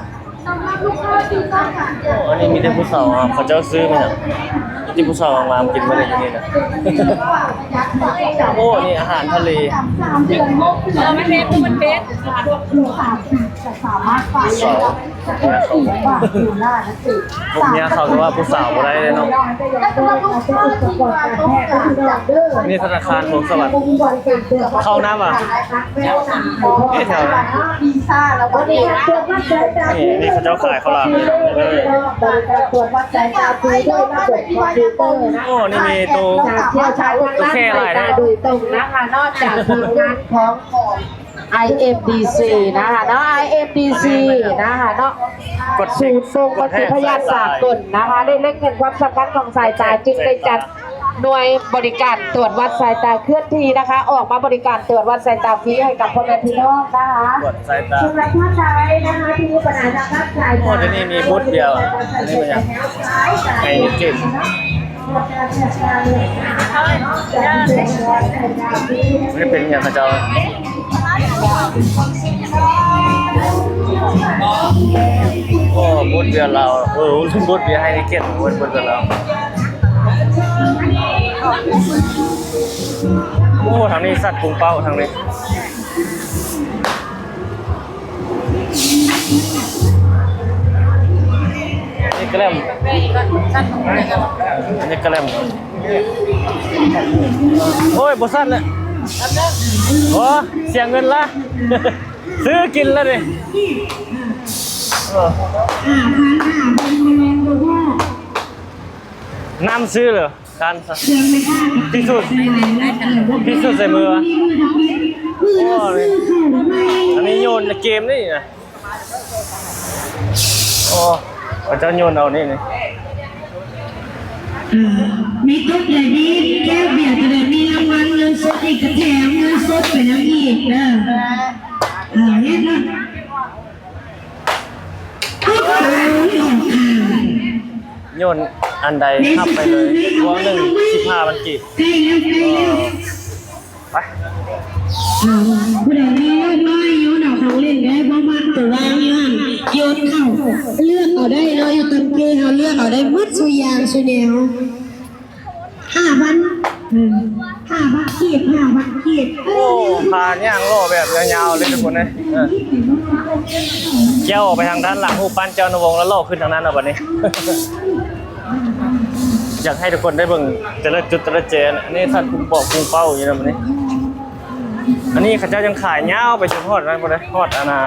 อันนี้มีแต่ผู้สาวเขาเจ้าซื้อมาเนี่ยที่ผู้สาวมากินมาเลยอย่างนี้นะโอ้นี่อาหารทะเลมันเพชรสาว พวกเนี้ยเขาก็ว่าผู้สาวบ่ได้เลยเนาะนี่ธนาคารของสวัสดิ์เข้าน้ำอ่ะนี่แถวนั้นนี่เขาเจ้าขายข้าวหลามโอ้นี่มีตัวแค่อะไรนะ โดยตรงนะคะนอกจากทีมงานของIMDC นะคะเนาะ IMDC นะคะเนาะ กด ศูนย์ทรงวัตถุพยานสากลนะคะได้เล็งเห็นความสำคัญของสายตาจึงได้จัดหน่วยบริการตรวจวัดสายตาเคลื่อนที่นะคะ ออกมาบริการตรวจวัดสายตาฟรีให้กับพ่อแม่พี่น้องนะคะ กดสายตา สำหรับท่านใดนะคะที่มีปัญหาทางด้านสายตา โอ้เดี๋ยวนี้มีบูธเดียวอ่ะอันนี้มันยังไอ้เก่งไม่ได้เป็นอย่างเขาเจ้าโอ้บูธเบียร์เราบูธเบียร์ให้นิเก็ตบูธเบียร์เราโอ้ทางนี้สัตว์ปุงเป้าทางนี้นี่กระแลมนี่กระแลมโอ้ยบสั้นเลยโอ้เสียเงินละ ซื้อกินแล้วดิน้ำซื้อเหรอการพิสูจน์ใส่มือโอ้ยอันนี้โยนเกมนี่นะโอ้อาจารย์โยนเอานี่นี่ มีทุกอย่างนี้แก้วเบียร์จะได้มีรางวัลเงินสดอีกกระแถมเงินสดไปแล้วอีกนะเห็นไหมโยนอันใดทับไปเลยวง1 15มันกีบไป ผู้ใดไม่น้อยโยนเอาของเล่นได้เพราะมันตัววางโยนเข้าเลือกเอาได้เนาะอยู่ตำเกลือเลือกเอาได้มัดสุยางสุแนว5,000ขีดโอ้พาย่างโล่แบบยาวๆเลยทุกคนเลยเจ้าออกไปทางด้านหลังหูปั้นเจ้านวงแล้วโล่ขึ้นทางนั้นเอาแบบนี้ อยากให้ทุกคนได้เบิ่งแต่ละจุดแต่ละเจนอันนี้ท่านคุมปอกคุมเป้าอยู่นะมันนี้อันนี้ข้าเจ้ายังขายเงาไปจนฮอดนั่นบ่ได้ฮอดอาณา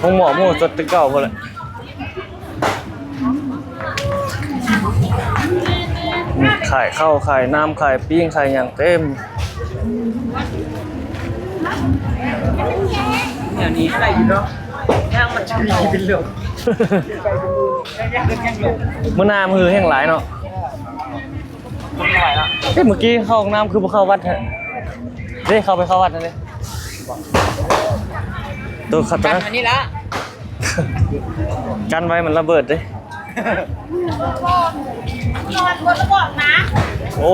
หงหมอหมู่สดตึกเก่าบ่เลยขายข้าวขายน้ำขายปิ้งขายอย่างเต็ม เดี๋ยวนี้อะไรอยู่เนาะย่างมันจะมีเป็นเหลือง มื้อหน้ามือแห้งหลายเนาะเมื่อกี้เข้าห้องน้ำคือบ่เข้าวัดฮะเด้เข้าไปเข้าวัดนั่นเด้ตัวขัด กัน นะ อันนี้ละ กันไว้มันระเบิดเด้ นอนบนระบอกนะ โอ้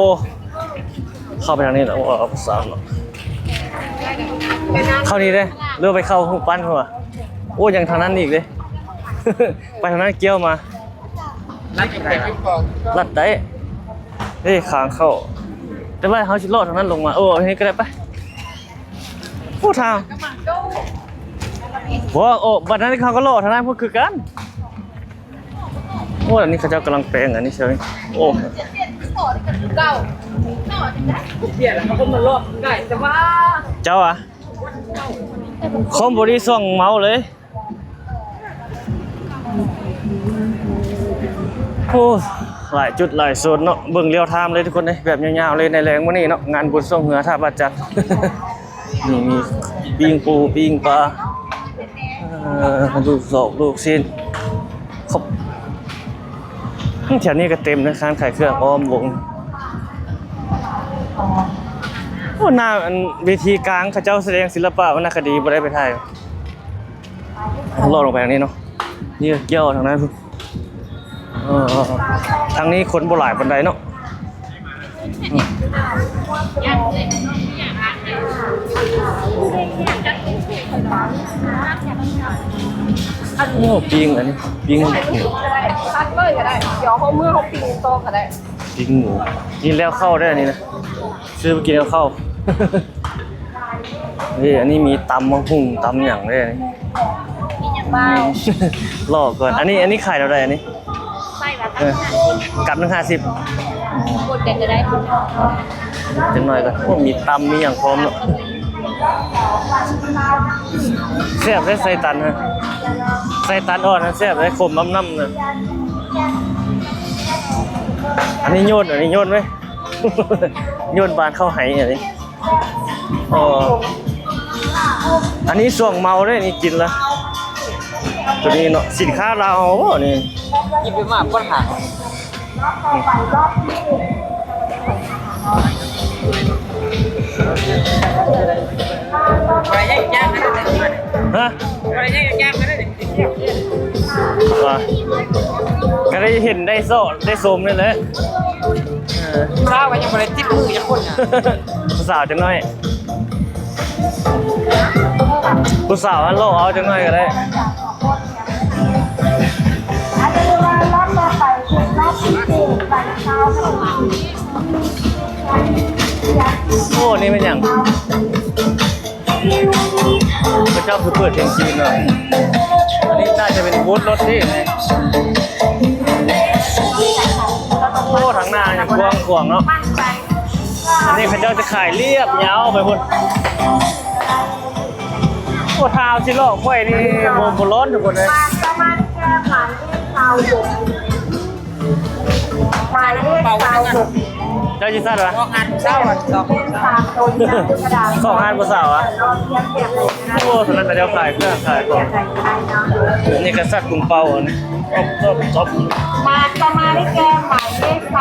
เข้าไปทางนี้แล้วเอาภาษาเนาะเข้านี่เด้เลือกไปเข้าหูปั้นหัวโอ้ยังทางนั้นอีกเด้ ไปทางนั้นเกี้ยวมาลัดได้เฮ้ยขางเข้าแต่ว่าเขาชิโลดทางนั้นลงมาโอ้อันนี้ก็ได้ไปโอ้ทางโอ้บัดนั้นเขาก็โลดทางนั้นพวกคือกันโอ้อันนี้เขาเจ้ากำลังแปลงอันนี้เฉยโอ้ เก่า เปลี่ยนแล้วเขาก็มาลบไก่แต่ว่า เจ้าอ่ะคอมบอดี้ส่องเมาเลยโอ้หลายจุดหลายโซนเนาะเบิ่งเรียวไทม์เลยทุกคนเลยแบบยาวๆเลยในแรงวันนี้เนาะงานบุญส่งเหือท่าบาจัด นี่มีปิ้งปูปิ้งปลาลูกศอกลูกชิ้นครบแถวนี้ก็เต็มนะร้านขายเครื่องอ้อมวงโอ้หน้าเวทีกลางเขาเจ้าแสดงศิลปะวรรณคดีบ่ได้ไปถ่ายลอดลงไปทางนี้เนาะนี่เกี่ยวทางนั้นทางนี้คนบ่หลายปานใดเนาะโอ้ปิ้งอันนี้ปิ้ง พักเลยก็ได้เดี๋ยวเขาเมื่อเขาปีนโตก็ได้ ปิ้งหมูกินแล้วเข้าได้อันนี้นะซื้อไปกินแล้วเข้า นี่อันนี้มีตำมะฮุ่งตำอย่างได้อันนี้ เบา หลอกก่อนอันนี้ขายเท่าไหร่อันนี้ ใส่ละ เออกับหนึ่ง50 กดเด็ดจะได้คุณ จังหน่อยก็พวกมีตำมีอย่างพร้อมเนาะแซ่บได้ใส่ตันฮะใส่ตันอ่อนนะแซ่บได้ขมน้ำๆนะอันนี้โยนไหม โยนบานเข้าไหอันนี้อ๋ออันนี้ส่วงเมาได้นี่กินละตัวนี้เนาะสินค้าลาวบ่นี่ หยิบไปมากก้นหางอะไรยากๆนะเนี่ย ฮะ อะไรยากๆนะเนี่ย ว่าก็ได้เห็นได้โซ่ได้โซมนี่แหละเออ ข้าวมันยังไม่ได้ติดมือจะคนอ่ะ ผู้สาวจังหน่อยผู้สาวอันโลเอาจังหน่อยก็ได้โอ้นี่เป็นอย่างพระเจ้าคือเปิดเพลงจีนเนาะอันนี้น่าจะเป็นบูธรถที่โอ้ทางหน้าอย่างกว้างเนาะอันนี้พระเจ้าจะขายเรียบยาวไปพุ่นโอ้เท้าชิโร่ค่อยนี่โบร้อนทุกคนเลยเจ้าจีซัดเหรอ ออกงานเศร้าอ่ะสอง สองงานผู้สาวอ่ะโอ้สนั่นแต่เดียวขายเครื่องขายของนี่ก็ซัดกรุงเปาอันนี้จบ มาจะมาได้แกงหมายเลขซ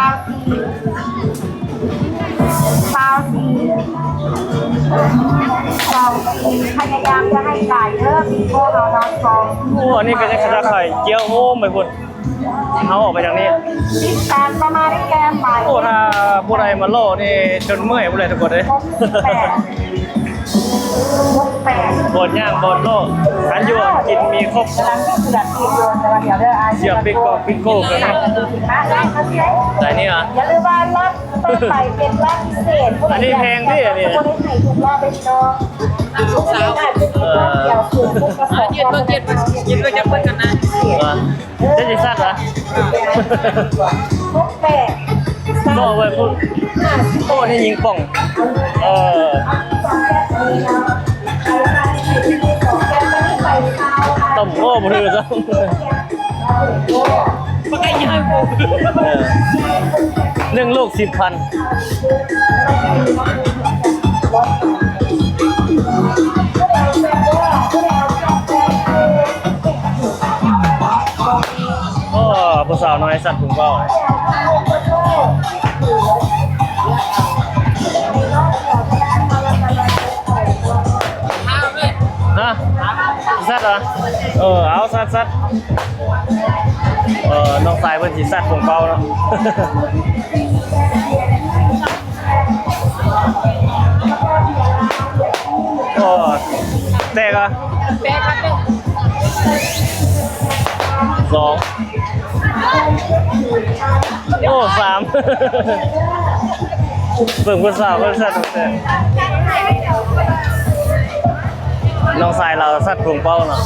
าวสีพยายามจะให้ไก่เลิกมีโก้เรานอนฟอง โอ้อันนี้ก็จะขนาดไข่เจียวโฮมไปพุ่นเขาออกไปจากนี้ ติดตามจะมาได้แกงหมาย โอ้ถ้าผู้ใดมาโลนี่จนเมื่อยผู้ใดทุกคนเลยบนย่างบนโลขันยวกินมีครบเสียบปิโก้กันนะแต่นี่อ่ะ อย่าลืมว่ารับเปิดไปเป็นรับพิเศษคนได้ไข่ทุกรอบเป็นน้องทุกสาวเกี่ยวกับทุกกระสอบ ยืดเพื่อจะเพื่อนกันนะ เจ๊จีซัดเหรอ ทุกแปด โลไว้พุ่นโอ้นี่ยิงป่องต้มโอ้มือซะมันก็ยากเรื่องลูก10,000โอ้ผู้สาวน้อยสัตว์ถุงเป้าฮะสัตว์เหรอเอาสัตว์น้องสายเพิ่นสิสัตว์ถุงเป้าเนาะโอ้แตกอ่ะ2โอ้3เพิ่งผู้สาวเพิ่นสัตว์แต่น้องสายเราสัตว์ถุงเป้าเนาะ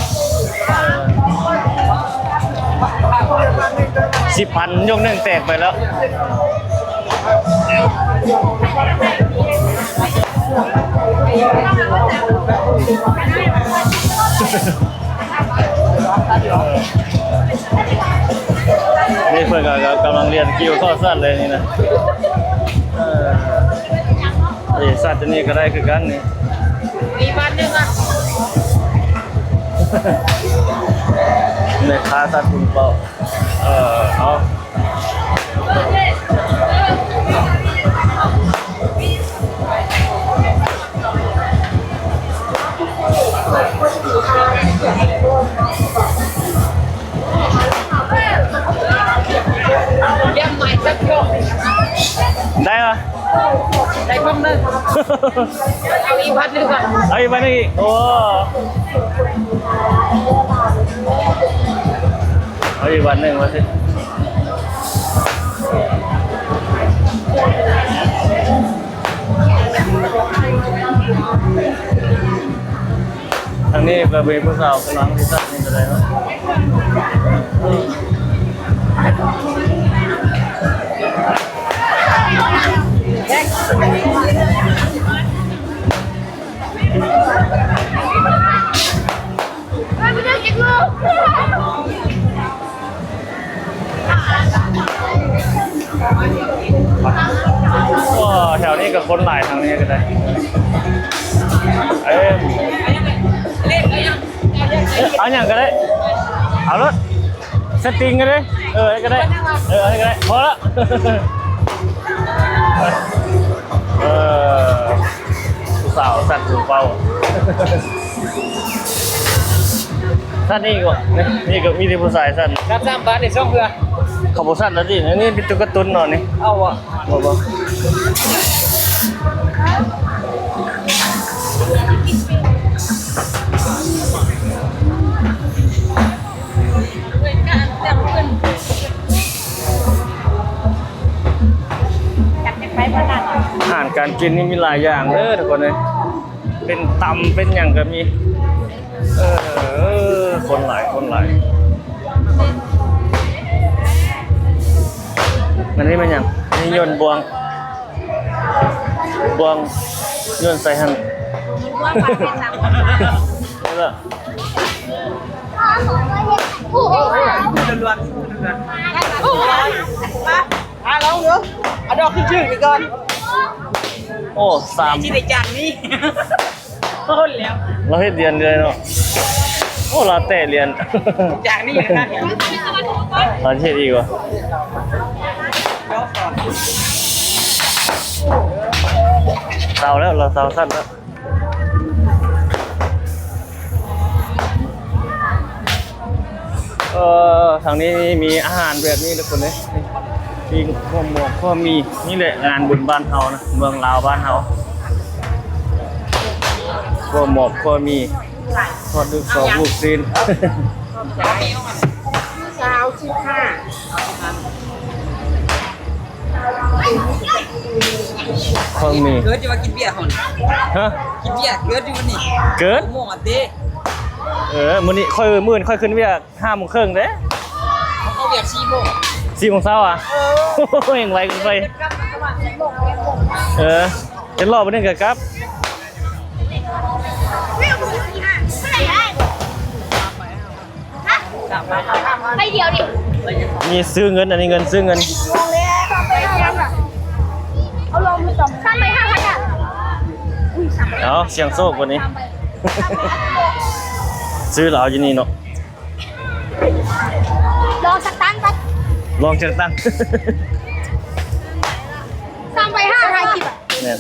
10,000ยกหนึ่งแตกไปแล้วนี่เพื่อนกำลังเรียนคิวข้อสั้นเลยนี่นะสัตว์ตัวนี้ก็ได้คือกันนี่ มีบ้านนึงอ่ะ แม่ค้าสัตว์ถุงเป้าเอาเยี่ยมใหม่สักโยก ได้ปะ ได้เพิ่มนึงเอาอีกพันนึงก่อน เอาอีกไปนี่โอ้เอาอีกวันหนึ่งมาสิทางนี้ก็เป็นผู้สาวกำลังที่สัตว์นี่ก็ อะไรเนาะว้าแถวนี้ก็คนหลายทางนี้ก็ได้เอาอย่างก็ได้เอารถสติงก็ได้ก็ได้ก็ได้พอละผู้สาวสัตว์ถูเป้าสัตว์นี่ก็นี่ก็มีที่ผู้ชายสัตว์ รับ3 บาทในช่องเพื่อ เขาบอกสัตว์แล้วดินี่เป็นตุ๊กตุนหน่อยนี่ เอาวะ บอก อาหารการกินนี่มีหลายอย่างเลยทุกคนเลยเป็นตำเป็นอย่างก็มีคนหลายมันนี่เป็นอย่างนี่ยนต์บวงยนต์ใส่หันนี่แหละ ล้วนมาลองดูเอาดอกขึ้นชื่อไปก่อน โอ้3 ที่ได้จังนี่ต้นแล้ว เราให้เรียนเลยเนาะโอ้เราแต่เรียน จากนี่นะ เราเทศอีกว่าเตาแล้วเราเตาสั้นแล้วทางนี้มีอาหารแบบนี้ทุกคนเลยมีข้าวหมกข้าวมีนี่แหละงานบุญบ้านเฮานะเมืองลาวบ้านเฮาข้าวหมกข้าวมีทอดดึกสองลูกซีนข้าวมี เกิดจะมากินเบียร์หอน ฮะ กินเบียร์เกิดอยู่วันนี้ เกิด โมงอ่ะเต้ มื้อนี้ค่อยมื้อค่อยขึ้นเวียก 5:30 เด้ เขาเบียร์4 โมง 4 โมงเช้าอ่ะโอ้ยยังไวกันไปจะรอบ่นึงก็กลับ ไปเดียวดิ มีซื้อเงินอันนี้เงินซื้อเงิน เอาลงมือต่อ3 ไป 5,000 อ่ะ เอาเสียงโซกวันนี้ ซื้อเหล่าอยู่นี่เนาะ ลองสักตั้งสัก ลองเชิงตั้ง 3 ไป 5,000กิน เนี่ย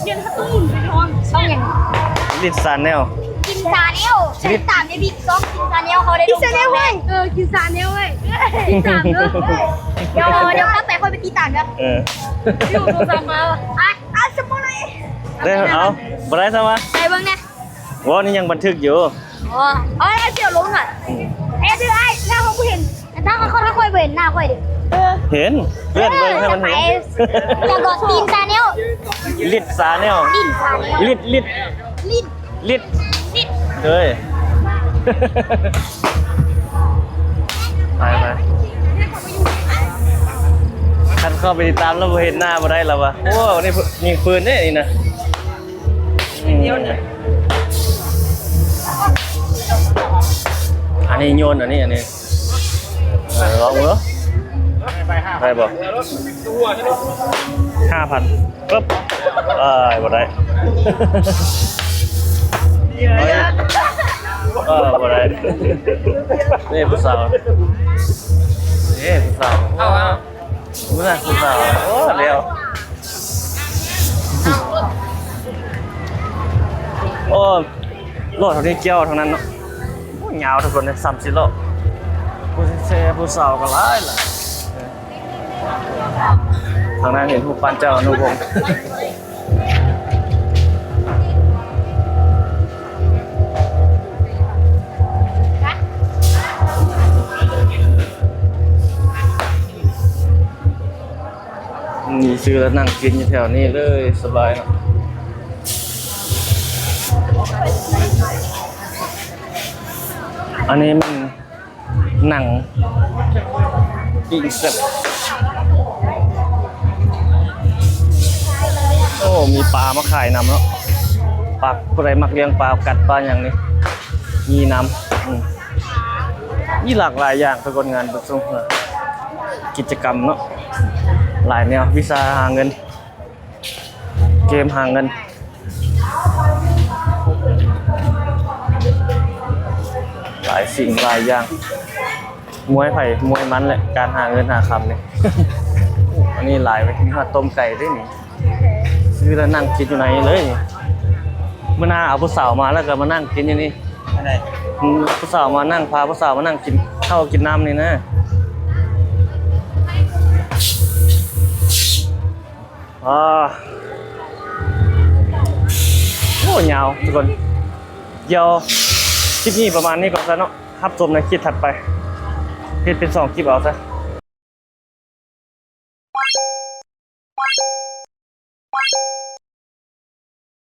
เย็นตุ้มไปทองต้องอย่าง ลิดซานแนว กินซาเนลฉันตามในบิ๊กซ้อมกินซาเนลเขาได้กินซาเนลเว้ยกินซาเนลเว้ยกินซาเนลเดี๋ยวกลับไปค่อยไปตีต่างกันอยู่โทรศัพท์มาสมมุติเลย ได้เอาบ่ได้ซะวะ ไปเบิ่งนะ ว่านี่ยังบันทึกอยู่ อ๋อเสี่ยวลงอ่ะดื้อไอ้หน้าเขาเห็นถ้าเขาค่อยเห็นหน้าค่อยดิ เห็นเพื่อนเบิ่งให้มันเห็น แล้วก็ตีนซาเนล ลิดซาแนว ดินซาเนล ลิด ลิ้น เฮ้ย ไปท่านเข้าไปติดตามแล้วบ่เห็นหน้าบ่ได้แล้ววะโอ้นี่ยิงปืนเนี่ยนี่นะอันนี้โยนอันนี้ลองเหรอไปบอก5,000ปึ๊บบ่ได้บ่ได้นี่ผู้สาวผู้สาวผู้สาวโอ้เร็วโอ้โลดเท่านี้เกี่ยวทั้งนั้นเนาะยาวทุกคนเลย30 โลผู้สาวก็หลายล่ะทางนั้นเห็นผู้ปานเจ้าอนุพงศ์นี่ซื้อแล้วนั่งกินอยู่แถวนี้เลยสบายเนาะ อันนี้มันหนังปิ้งเสร็จโอ้มีปลามาขายนำเนาะปลาผู้ใดมักเลี้ยงปลากัดปลาอย่างนี้มีน้ำมีหลากหลายอย่างทุกคนงานบุญส่งเฮือกิจกรรมเนาะหลายแนววิชาหาเงินเกมหาเงินหลายสิ่งหลายอย่างมวยไผ่มวยมันแหละการหาเงินหาคำเนี่ย อันนี้หลายไปมีข้าวต้มไก่ด้วยนี่ซื้อแล้วนั่งกินอยู่ไหนเลยเมื่อหน้าเอาผู้สาวมาแล้วก็มานั่งกินอยู่นี่ผู้สาวมานั่งพาผู้สาวมานั่งกินข้าวกินน้ำนี่นะโอ้ยาวทุกคนเดี๋ยวคลิปนี้ประมาณนี้ก่อนซะเนาะครับชมในคลิปถัดไปเป็น2 คลิปเอาซะ